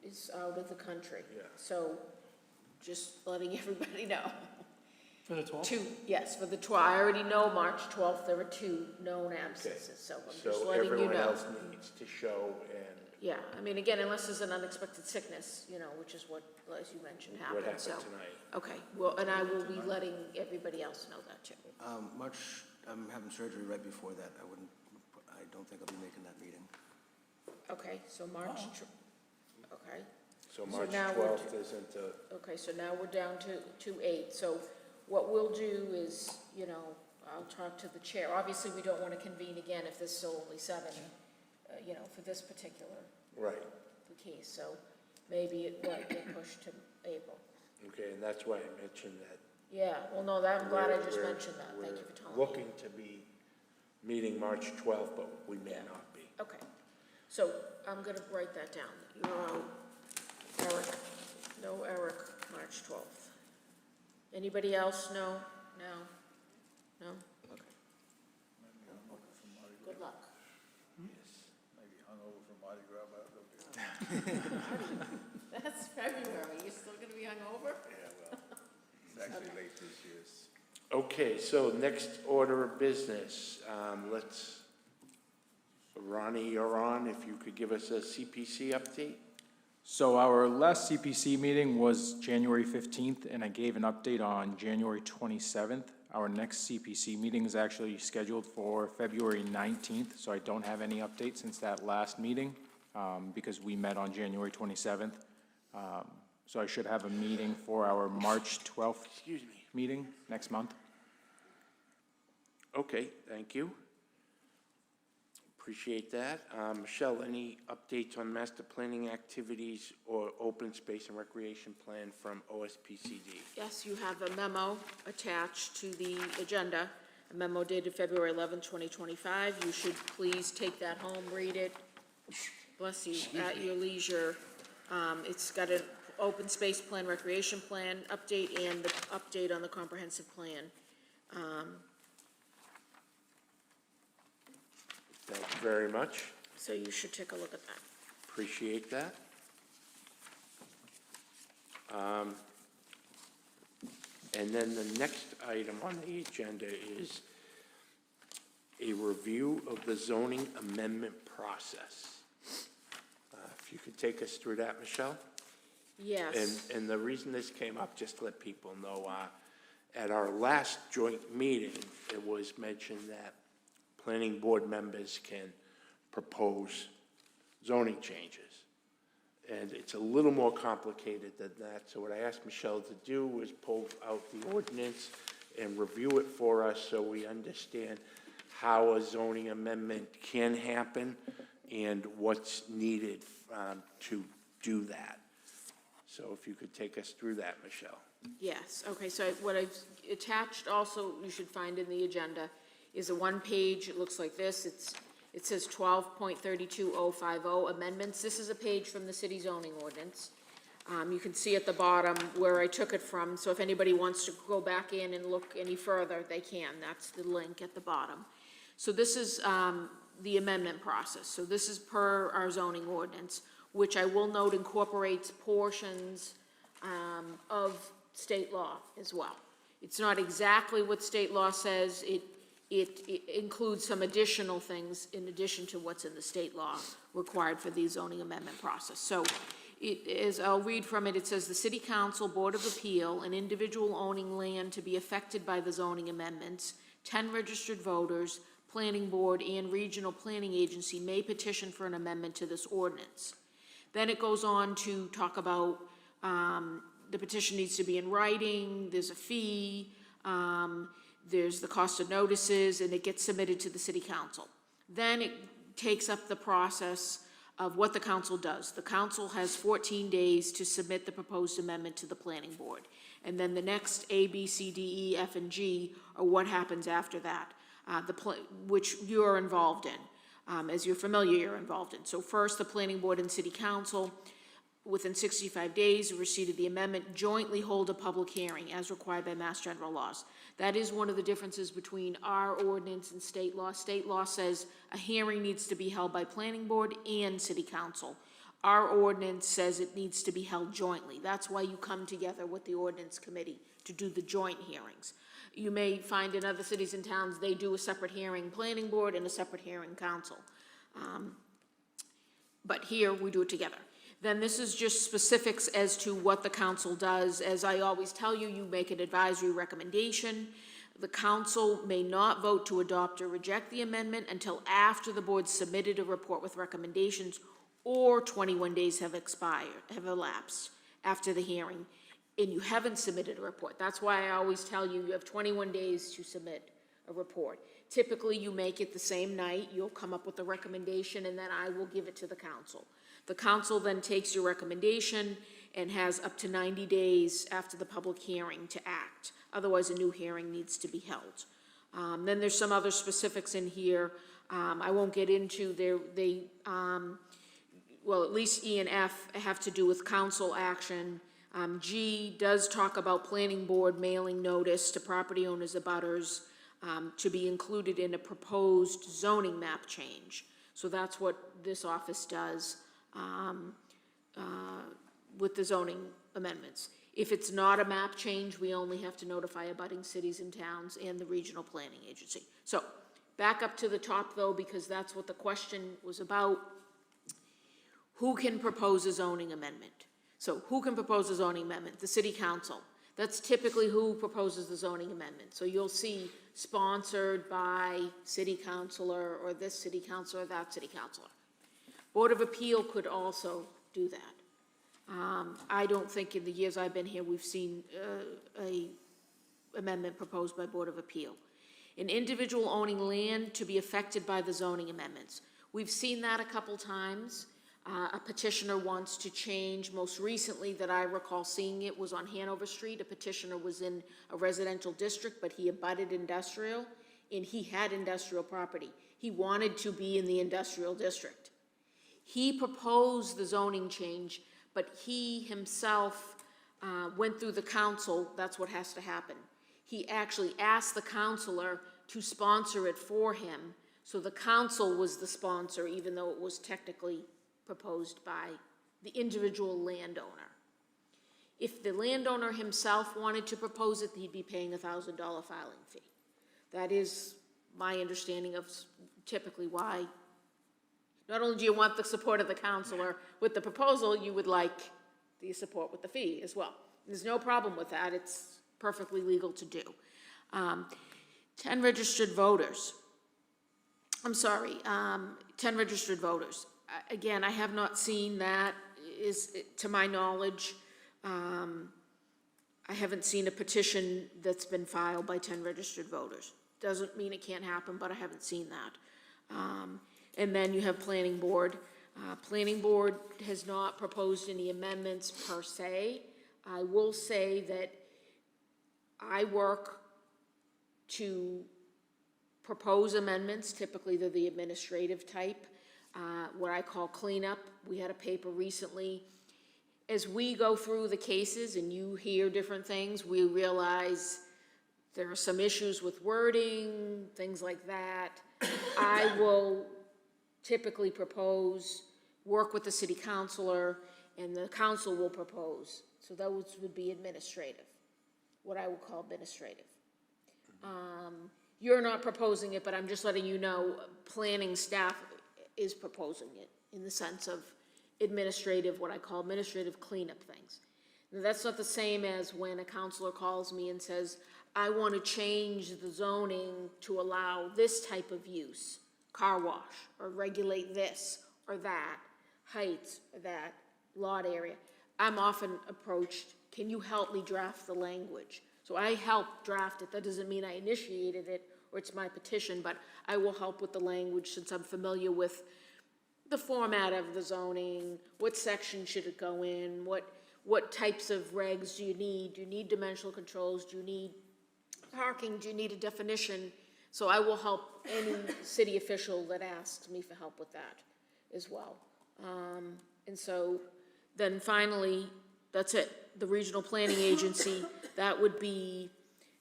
is out of the country. Yeah. So, just letting everybody know. For the 12th? 2, yes, for the 12th. I already know March 12th, there were 2 known absences, so I'm just So letting you everyone know. else needs to show and Yeah, I mean, again, unless there's an unexpected sickness, you know, which is what, as you mentioned, what happened, so. happened tonight. Okay, well, and I will be letting everybody else know that too. I'm having surgery right before that. I don't think I'll be making that meeting. Okay, so March, okay, So So March now we're 12th isn't a, okay, so now we're down to 8. So what we'll do is, you know, I'll talk to the chair. Obviously, we don't want to convene again if there's still only 7, you know, for this particular right, case. So maybe it might get pushed to April. okay, and that's why I mentioned that. Yeah, well, no, I'm glad I just we're- mentioned that. Thank you for telling me. We're looking to be meeting March 12th, but we may Yeah. not be. Okay, so I'm gonna write that down. You're out, Eric, no Eric, March 12th. Anybody else? No? No? No? Okay. Good luck. Maybe hungover from Mardi Gras, but it'll be That's February, you're still gonna be hungover? Yeah, well, it's actually late this year. Okay, so next order of business, Ronnie, you're on, if you could give us a CPC update? So our last CPC meeting was January 15th, and I gave an update on January 27th. Our next CPC meeting is actually scheduled for February 19th, so I don't have any updates since that last meeting, because we met on January 27th. So I should have a meeting for our March 12th Excuse me. meeting next month. Okay, thank you. Appreciate that. Michelle, any updates on master planning activities or open space and recreation plan from OSPCD? Yes, you have a memo attached to the agenda, a memo dated February 11th, 2025. You should please take that home, read it, bless you, at your leisure. It's got an open space plan, recreation plan update, and the update on the comprehensive plan. Thank you very much. So you should take a look at that. Appreciate that. And then the next item on the agenda is a review of the zoning amendment process. If you could take us through that, Michelle? Yes. And the reason this came up, just to let people know, at our last joint meeting, it was mentioned that planning board members can propose zoning changes. And it's a little more complicated than that, so what I asked Michelle to do was pull out the ordinance and review it for us so we understand how a zoning amendment can happen and what's needed to do that. So if you could take us through that, Michelle. Yes, okay, so what I've attached also, you should find in the agenda, is a one-page, it looks like this, it says 12.32050 amendments. This is a page from the city zoning ordinance. You can see at the bottom where I took it from, so if anybody wants to go back in and look any further, they can. That's the link at the bottom. So this is the amendment process. So this is per our zoning ordinance, which I will note incorporates portions of state law as well. It's not exactly what state law says. It includes some additional things in addition to what's in the state law required for the zoning amendment process. So as I'll read from it, it says the City Council, Board of Appeal, an individual owning land to be affected by the zoning amendments, 10 registered voters, Planning Board, and Regional Planning Agency may petition for an amendment to this ordinance. Then it goes on to talk about the petition needs to be in writing, there's a fee, there's the cost of notices, and it gets submitted to the City Council. Then it takes up the process of what the council does. The council has 14 days to submit the proposed amendment to the Planning Board. And then the next A, B, C, D, E, F, and G are what happens after that, which you're involved in. As you're familiar, you're involved in. So first, the Planning Board and City Council, within 65 days of receipt of the amendment, jointly hold a public hearing as required by Mass General laws. That is one of the differences between our ordinance and state law. State law says a hearing needs to be held by Planning Board and City Council. Our ordinance says it needs to be held jointly. That's why you come together with the ordinance committee to do the joint hearings. You may find in other cities and towns, they do a separate hearing Planning Board and a separate hearing Council. But here, we do it together. Then this is just specifics as to what the council does. As I always tell you, you make an advisory recommendation. The council may not vote to adopt or reject the amendment until after the board submitted a report with recommendations or 21 days have elapsed after the hearing, and you haven't submitted a report. That's why I always tell you, you have 21 days to submit a report. Typically, you make it the same night, you'll come up with a recommendation, and then I will give it to the council. The council then takes your recommendation and has up to 90 days after the public hearing to act. Otherwise, a new hearing needs to be held. Then there's some other specifics in here. I won't get into. Well, at least E and F have to do with council action. G does talk about Planning Board mailing notice to property owners, abutters, to be included in a proposed zoning map change. So that's what this office does with the zoning amendments. If it's not a map change, we only have to notify abutting cities and towns and the Regional Planning Agency. So back up to the top, though, because that's what the question was about. Who can propose a zoning amendment? So who can propose a zoning amendment? The City Council. That's typically who proposes the zoning amendment. So you'll see sponsored by City Councilor or this City Councilor or that City Councilor. Board of Appeal could also do that. I don't think in the years I've been here we've seen a amendment proposed by Board of Appeal. An individual owning land to be affected by the zoning amendments. We've seen that a couple times. A petitioner wants to change, most recently that I recall seeing it was on Hanover Street. A petitioner was in a residential district, but he abutted industrial, and he had industrial property. He wanted to be in the industrial district. He proposed the zoning change, but he himself went through the council. That's what has to happen. He actually asked the councilor to sponsor it for him, so the council was the sponsor, even though it was technically proposed by the individual landowner. If the landowner himself wanted to propose it, he'd be paying a $1,000 filing fee. That is my understanding of typically why. Not only do you want the support of the councilor with the proposal, you would like the support with the fee as well. There's no problem with that. It's perfectly legal to do. 10 registered voters. 10 registered voters. Again, I have not seen that, to my knowledge. I haven't seen a petition that's been filed by 10 registered voters. Doesn't mean it can't happen, but I haven't seen that. And then you have Planning Board. Planning Board has not proposed any amendments per se. I will say that I work to propose amendments. Typically, they're the administrative type. What I call cleanup. We had a paper recently. as we go through the cases and you hear different things, we realize there are some issues with wording, things like that. I will typically propose, work with the city councilor, and the council will propose. So those would be administrative, what I would call administrative. You're not proposing it, but I'm just letting you know, planning staff is proposing it in the sense of administrative, what I call administrative cleanup things. Now, that's not the same as when a counselor calls me and says, I want to change the zoning to allow this type of use, car wash, or regulate this or that, heights or that, lot area. I'm often approached, can you help me draft the language? So I help draft it. That doesn't mean I initiated it or it's my petition, but I will help with the language since I'm familiar with the format of the zoning, what section should it go in, what types of regs do you need? Do you need dimensional controls? Do you need parking? Do you need a definition? So I will help any city official that asks me for help with that as well. And so then finally, that's it. The regional planning agency, that would be,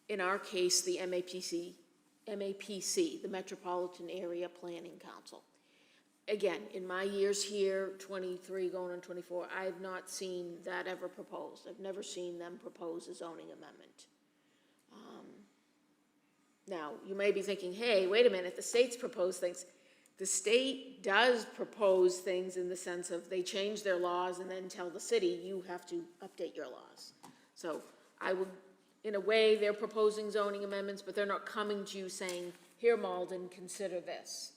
in our case, the MAPC, the Metropolitan Area Planning Council. Again, in my years here, 23 going on 24, I have not seen that ever proposed. I've never seen them propose a zoning amendment. Now, you may be thinking, hey, wait a minute, the states propose things. The state does propose things in the sense of they change their laws and then tell the city, you have to update your laws. So I would, in a way, they're proposing zoning amendments, but they're not coming to you saying, here, Malden, consider this.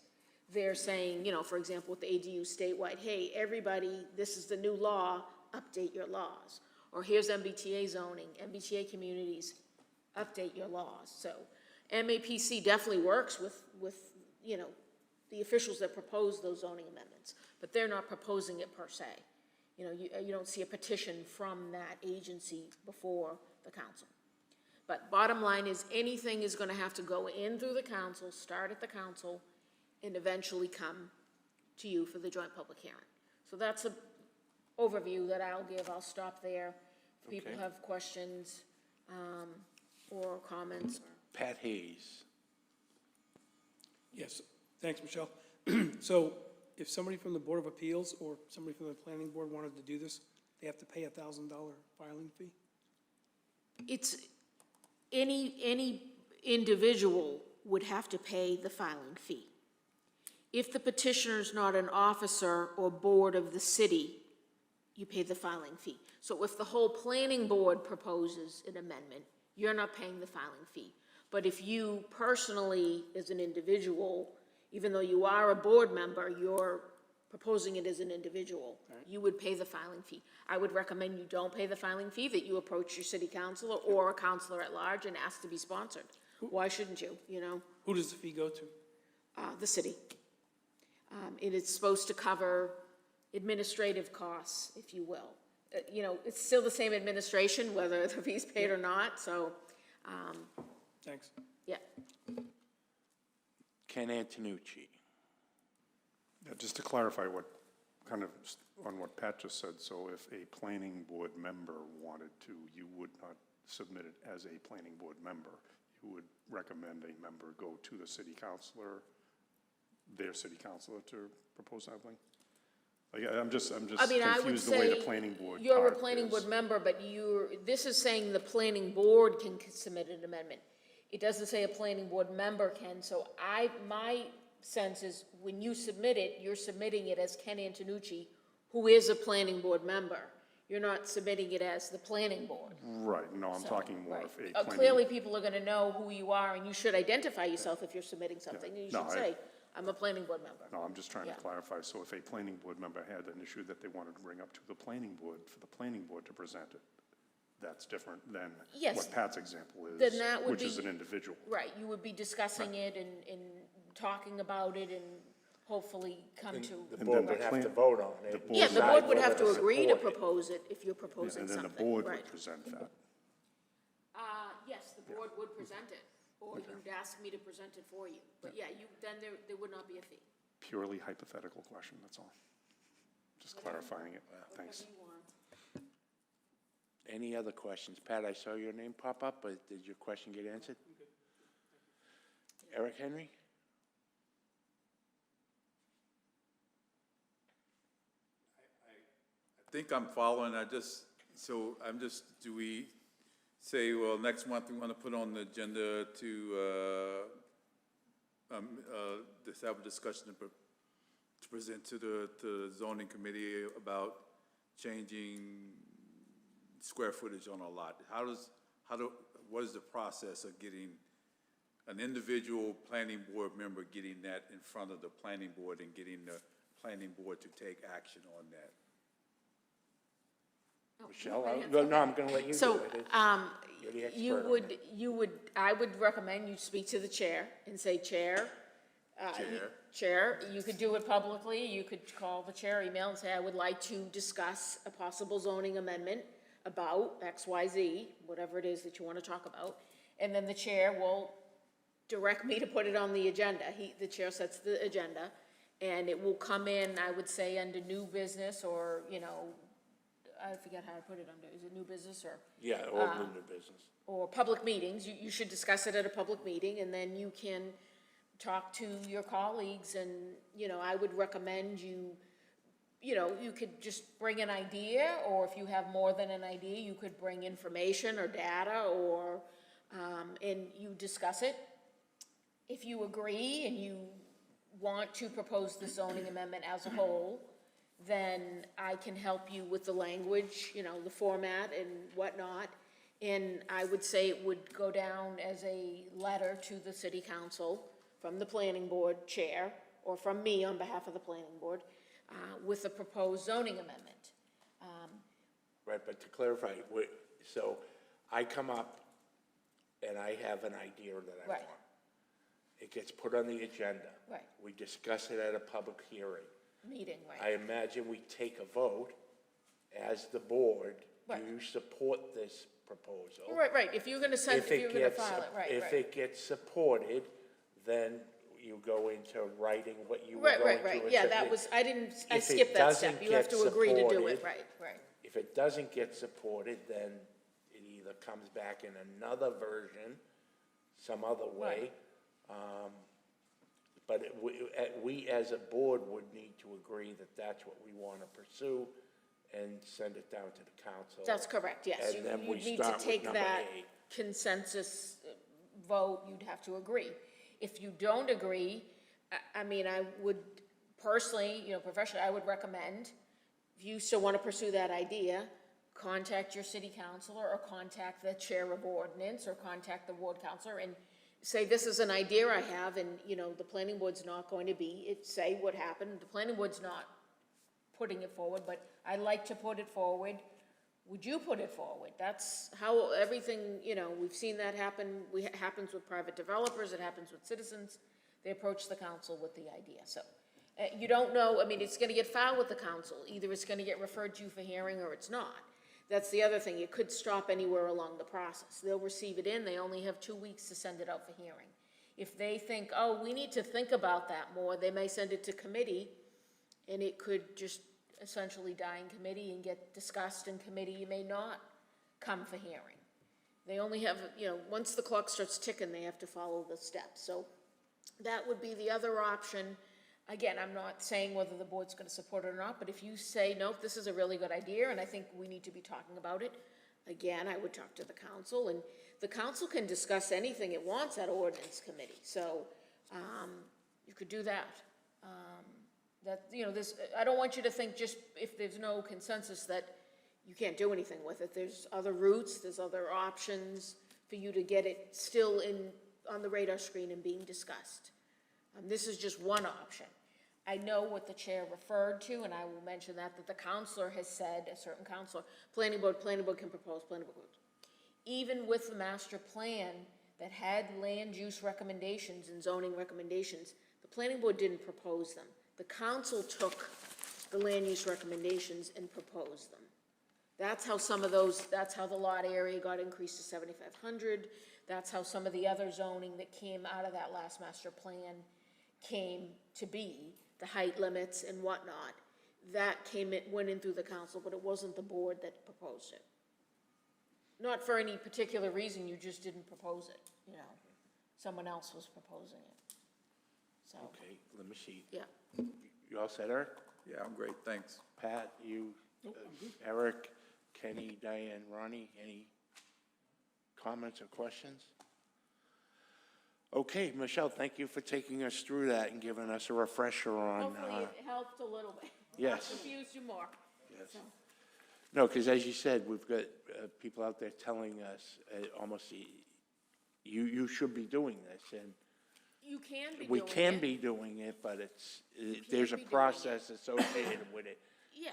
They're saying, you know, for example, with the ADU statewide, hey, everybody, this is the new law, update your laws. Or here's MBTA zoning, MBTA communities, update your laws. So MAPC definitely works with you know, the officials that propose those zoning amendments, but they're not proposing it per se. You know, you don't see a petition from that agency before the council. But bottom line is anything is going to have to go in through the council, start at the council, and eventually come to you for the joint public hearing. So that's an overview that I'll give. I'll stop there. If people Okay. have questions or comments. Pat Hayes. Yes, thanks, Michelle. So if somebody from the Board of Appeals or somebody from the Planning Board wanted to do this, they have to pay a $1,000 filing fee? It's, any individual would have to pay the filing fee. If the petitioner's not an officer or board of the city, you pay the filing fee. So if the whole planning board proposes an amendment, you're not paying the filing fee. But if you personally, as an individual, even though you are a board member, you're proposing it as an individual, you would pay the filing fee. I would recommend you don't pay the filing fee, that you approach your city councilor or a councilor at large and ask to be sponsored. Why shouldn't you, you know? Who does the fee go to? The city. It is supposed to cover administrative costs, if you will. You know, it's still the same administration, whether the fee's paid or not, so, Thanks. yeah. Ken Antonucci. Yeah, just to clarify what, kind of, on what Pat just said, so if a planning board member wanted to, you would not submit it as a planning board member. You would recommend a member go to the city councilor, their city councilor, to propose something? Like, I'm just I mean, I would confused the way the say planning board you're a part planning is. board member, but this is saying the planning board can submit an amendment. It doesn't say a planning board member can, so my sense is when you submit it, you're submitting it as Ken Antonucci, who is a planning board member. You're not submitting it as the planning board. Right, no, I'm So, talking more right. of a planning. Clearly, people are gonna know who you are, and you should identify yourself if you're submitting something. And you No, should say, I'm a planning board member. No, I'm just trying to Yeah. clarify, so if a planning board member had an issue that they wanted to bring up to the planning board, for the planning board to present it, that's different than Yes. what Pat's example is, Then that would which is be- an individual. Right, you would be discussing it and talking about it and hopefully come to. The And board then would the have plan- to vote on it. the board Yeah, the decide board would whether have to agree to support it. propose it if you're Yeah, proposing and something. then the board would Right. present that. Yes, the board would present it, or you'd ask me to present it for you. But yeah, then there would not be a fee. Purely hypothetical question, that's all. Just clarifying it, thanks. Whatever you want. Any other questions? Pat, I saw your name pop up, but did your question get answered? Eric Henry? I think I'm following, do we say, well, next month we want to put on the agenda to, just have a discussion to present to the zoning committee about changing square footage on a lot? What is the process of getting an individual planning board member getting that in front of the planning board and getting the planning board to take action on that? Michelle, no, I'm going to let you do So, it. You're the expert you on would, it. you would, I would recommend you speak to the chair and say, Chair. Chair, you could do it publicly, you could call the chair, email and say, I would like to discuss a possible zoning amendment about X, Y, Z, whatever it is that you want to talk about. And then the chair will direct me to put it on the agenda. The chair sets the agenda, and it will come in, I would say, under new business, or, you know, I forget how to put it under, is it new business or? Yeah, all new business. Or public meetings, you should discuss it at a public meeting, and then you can talk to your colleagues, and, you know, I would recommend you could just bring an idea, or if you have more than an idea, you could bring information or data, or, and you discuss it. If you agree and you want to propose the zoning amendment as a whole, then I can help you with the language, you know, the format and whatnot. And I would say it would go down as a letter to the city council from the planning board chair, or from me on behalf of the planning board, with a proposed zoning amendment. Right, but to clarify, so I come up and I have an idea that I Right. want. It gets put on the agenda. Right. We discuss it at a public hearing. Meeting, I right? imagine we take a vote as the board. Right. Do you support this proposal? Right, if you're gonna send, if you're gonna file it, right, If right. it gets supported, then you go into writing what you were going to. Right, yeah, that was, I If it skipped that step. doesn't You have get to agree to do supported- it, right. If it doesn't get supported, then it either comes back in another version, some other way. But we as a board would need to agree that that's what we want to pursue and send it down to the council. That's correct, yes. And then we You'd need to start with take number that 8. consensus vote, you'd have to agree. If you don't agree, I mean, I would personally, you know, professionally, I would recommend, if you still want to pursue that idea, contact your city councilor, or contact the chair of ordinance, or contact the ward councilor, and say, this is an idea I have, and, you know, the planning board's not going to say what happened, the planning board's not putting it forward, but I'd like to put it forward. Would you put it forward? That's how everything, you know, we've seen that happen. It happens with private developers, it happens with citizens. They approach the council with the idea. So you don't know, I mean, it's gonna get filed with the council. Either it's gonna get referred to you for hearing, or it's not. That's the other thing. It could stop anywhere along the process. They'll receive it in, they only have 2 weeks to send it out for hearing. If they think, oh, we need to think about that more, they may send it to committee, and it could just essentially die in committee and get discussed in committee. You may not come for hearing. They only have, you know, once the clock starts ticking, they have to follow the steps. So that would be the other option. Again, I'm not saying whether the board's gonna support it or not, but if you say, nope, this is a really good idea, and I think we need to be talking about it, again, I would talk to the council, and the council can discuss anything it wants at ordinance committee. So, you could do that. That, you know, I don't want you to think, just if there's no consensus, that you can't do anything with it. There's other routes, there's other options for you to get it still on the radar screen and being discussed. This is just one option. I know what the chair referred to, and I will mention that the counselor has said, a certain counselor, planning board can propose, planning board. Even with the master plan that had land use recommendations and zoning recommendations, the planning board didn't propose them. The council took the land use recommendations and proposed them. That's how that's how the lot area got increased to 7,500. That's how some of the other zoning that came out of that last master plan came to be, the height limits and whatnot. That went in through the council, but it wasn't the board that proposed it. not for any particular reason, you just didn't propose it, you know? Someone else was proposing it. So, Okay, let me see. yeah. You all set, Eric? Yeah, I'm great, thanks. Pat, you, Eric, Kenny, Diane, Ronnie, any comments or questions? Okay, Michelle, thank you for taking us through that and giving us a refresher on, Hopefully it helped a little bit. yes. Confused you more. Yes. So, No, because as you said, we've got people out there telling us almost, you should be doing this, and you can be doing we it. can be doing it, but there's a be doing it. process associated with it Yeah.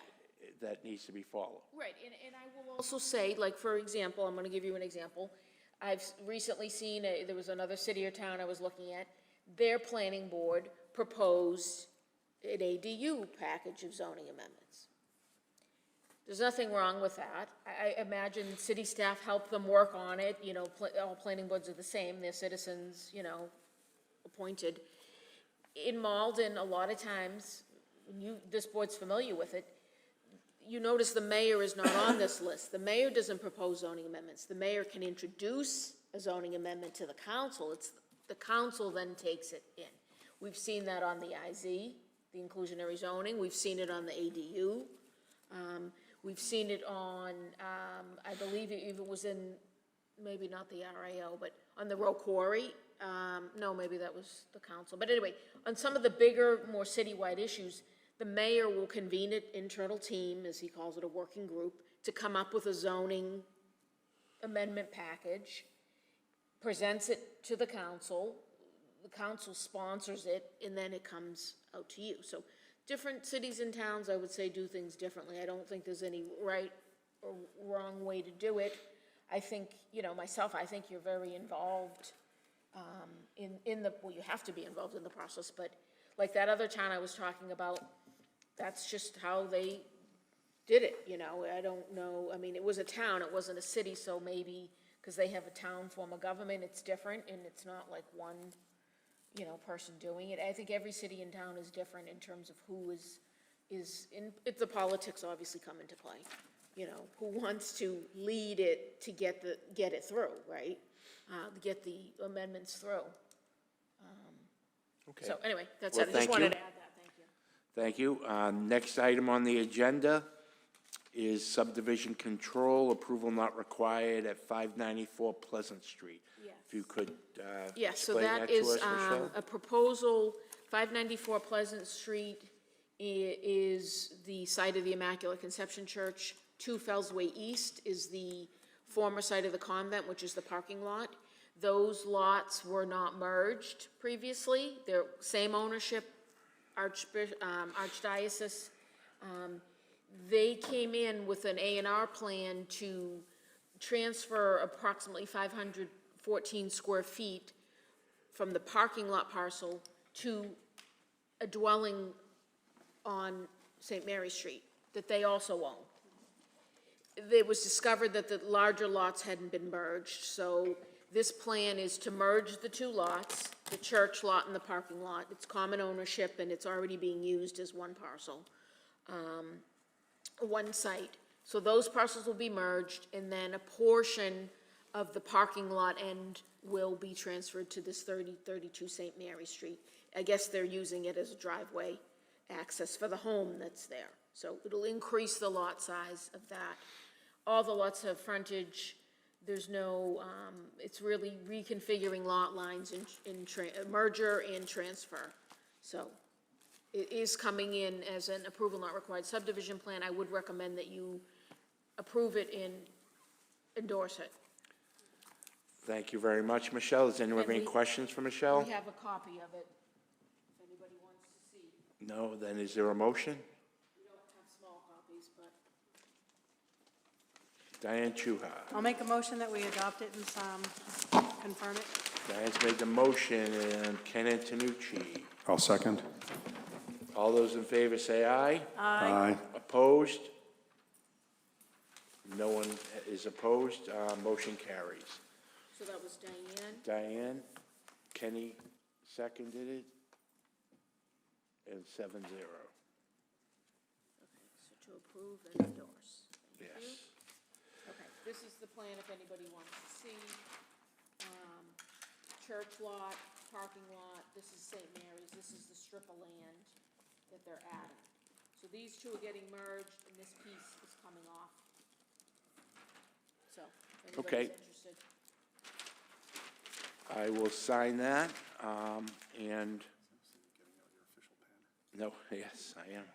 that needs to be followed. Right, and I will also say, like, for example, I'm gonna give you an example. I've recently seen, there was another city or town I was looking at, their planning board proposed an ADU package of zoning amendments. There's nothing wrong with that. I imagine city staff help them work on it, you know, all planning boards are the same, they're citizens, you know, appointed. In Malden, a lot of times, this board's familiar with it, you notice the mayor is not on this list. The mayor doesn't propose zoning amendments. The mayor can introduce a zoning amendment to the council. It's, the council then takes it in. We've seen that on the IZ, the inclusionary zoning. We've seen it on the ADU. We've seen it on, I believe it even was in, maybe not the RIO, but on the Row Quarry. No, maybe that was the council. But anyway, on some of the bigger, more citywide issues, the mayor will convene an internal team, as he calls it, a working group, to come up with a zoning amendment package, presents it to the council sponsors it, and then it comes out to you. So different cities and towns, I would say, do things differently. I don't think there's any right or wrong way to do it. I think, you know, myself, I think you're very involved in the, well, you have to be involved in the process, but like that other town I was talking about, that's just how they did it, you know? I don't know, I mean, it was a town, it wasn't a city, so maybe, because they have a town form of government, it's different, and it's not like one, you know, person doing it. I think every city and town is different in terms of who is in, if the politics obviously come into play, you know, who wants to lead it to get it through, right? Get the amendments through. Okay. So anyway, that's Well, it. I just thank wanted you. to add that, thank you. Thank you. Next item on the agenda is subdivision control, approval not required at 594 Pleasant Street. Yes. If you could Yes, so explain that that to is us, Michelle? a proposal, 594 Pleasant Street is the site of the Immaculate Conception Church. 2 Fellsway East is the former site of the convent, which is the parking lot. Those lots were not merged previously. They're same ownership, archdiocese. They came in with an A&R plan to transfer approximately 514 square feet from the parking lot parcel to a dwelling on St. Mary Street that they also own. It was discovered that the larger lots hadn't been merged, so this plan is to merge the 2 lots, the church lot and the parking lot. It's common ownership, and it's already being used as one parcel, one site. So those parcels will be merged, and then a portion of the parking lot end will be transferred to this 3032 St. Mary Street. I guess they're using it as a driveway access for the home that's there. So it'll increase the lot size of that. All the lots have frontage. There's no, it's really reconfiguring lot lines in merger and transfer. So it is coming in as an approval not required subdivision plan. I would recommend that you approve it and endorse it. Thank you very much, Michelle. Does anyone have any questions for Michelle? We have a copy of it, if anybody wants to see. No, then is there a motion? We don't have small copies, but. Diane Chuha. I'll make a motion that we adopt it and confirm it. Diane's made the motion, and Ken Antonucci. I'll second. All those in favor say aye. Aye. Opposed? No one is opposed. Motion carries. So that was Diane. Diane, Kenny seconded it, and 7-0. Okay, so to approve and endorse. Thank you. Yes. Okay. This is the plan if anybody wants to see. Church lot, parking lot, this is St. Mary's, this is the strip of land that they're adding. So these two are getting merged, and this piece is coming off. So, if Okay. anybody's interested. I will sign that, and, no, yes, I am.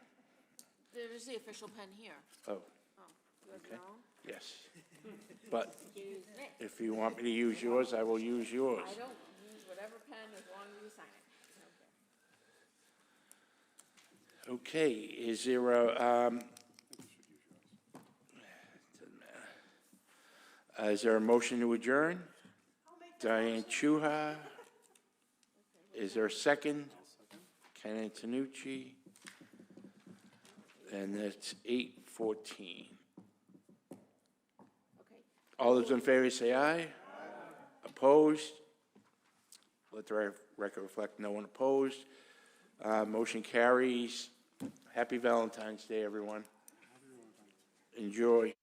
There is the official pen here. Oh, Oh, you have your Okay. own? yes. But Use it. if you want me to use yours, I will use yours. I don't use whatever pen as long as you sign it. Okay, is there a, is there a motion to adjourn? Diane Chuha. Is there a second? Ken Antonucci. And that's 8:14. Okay. All those in favor say aye. Opposed? Let the record reflect no one opposed. Motion carries. Happy Valentine's Day, everyone. Enjoy.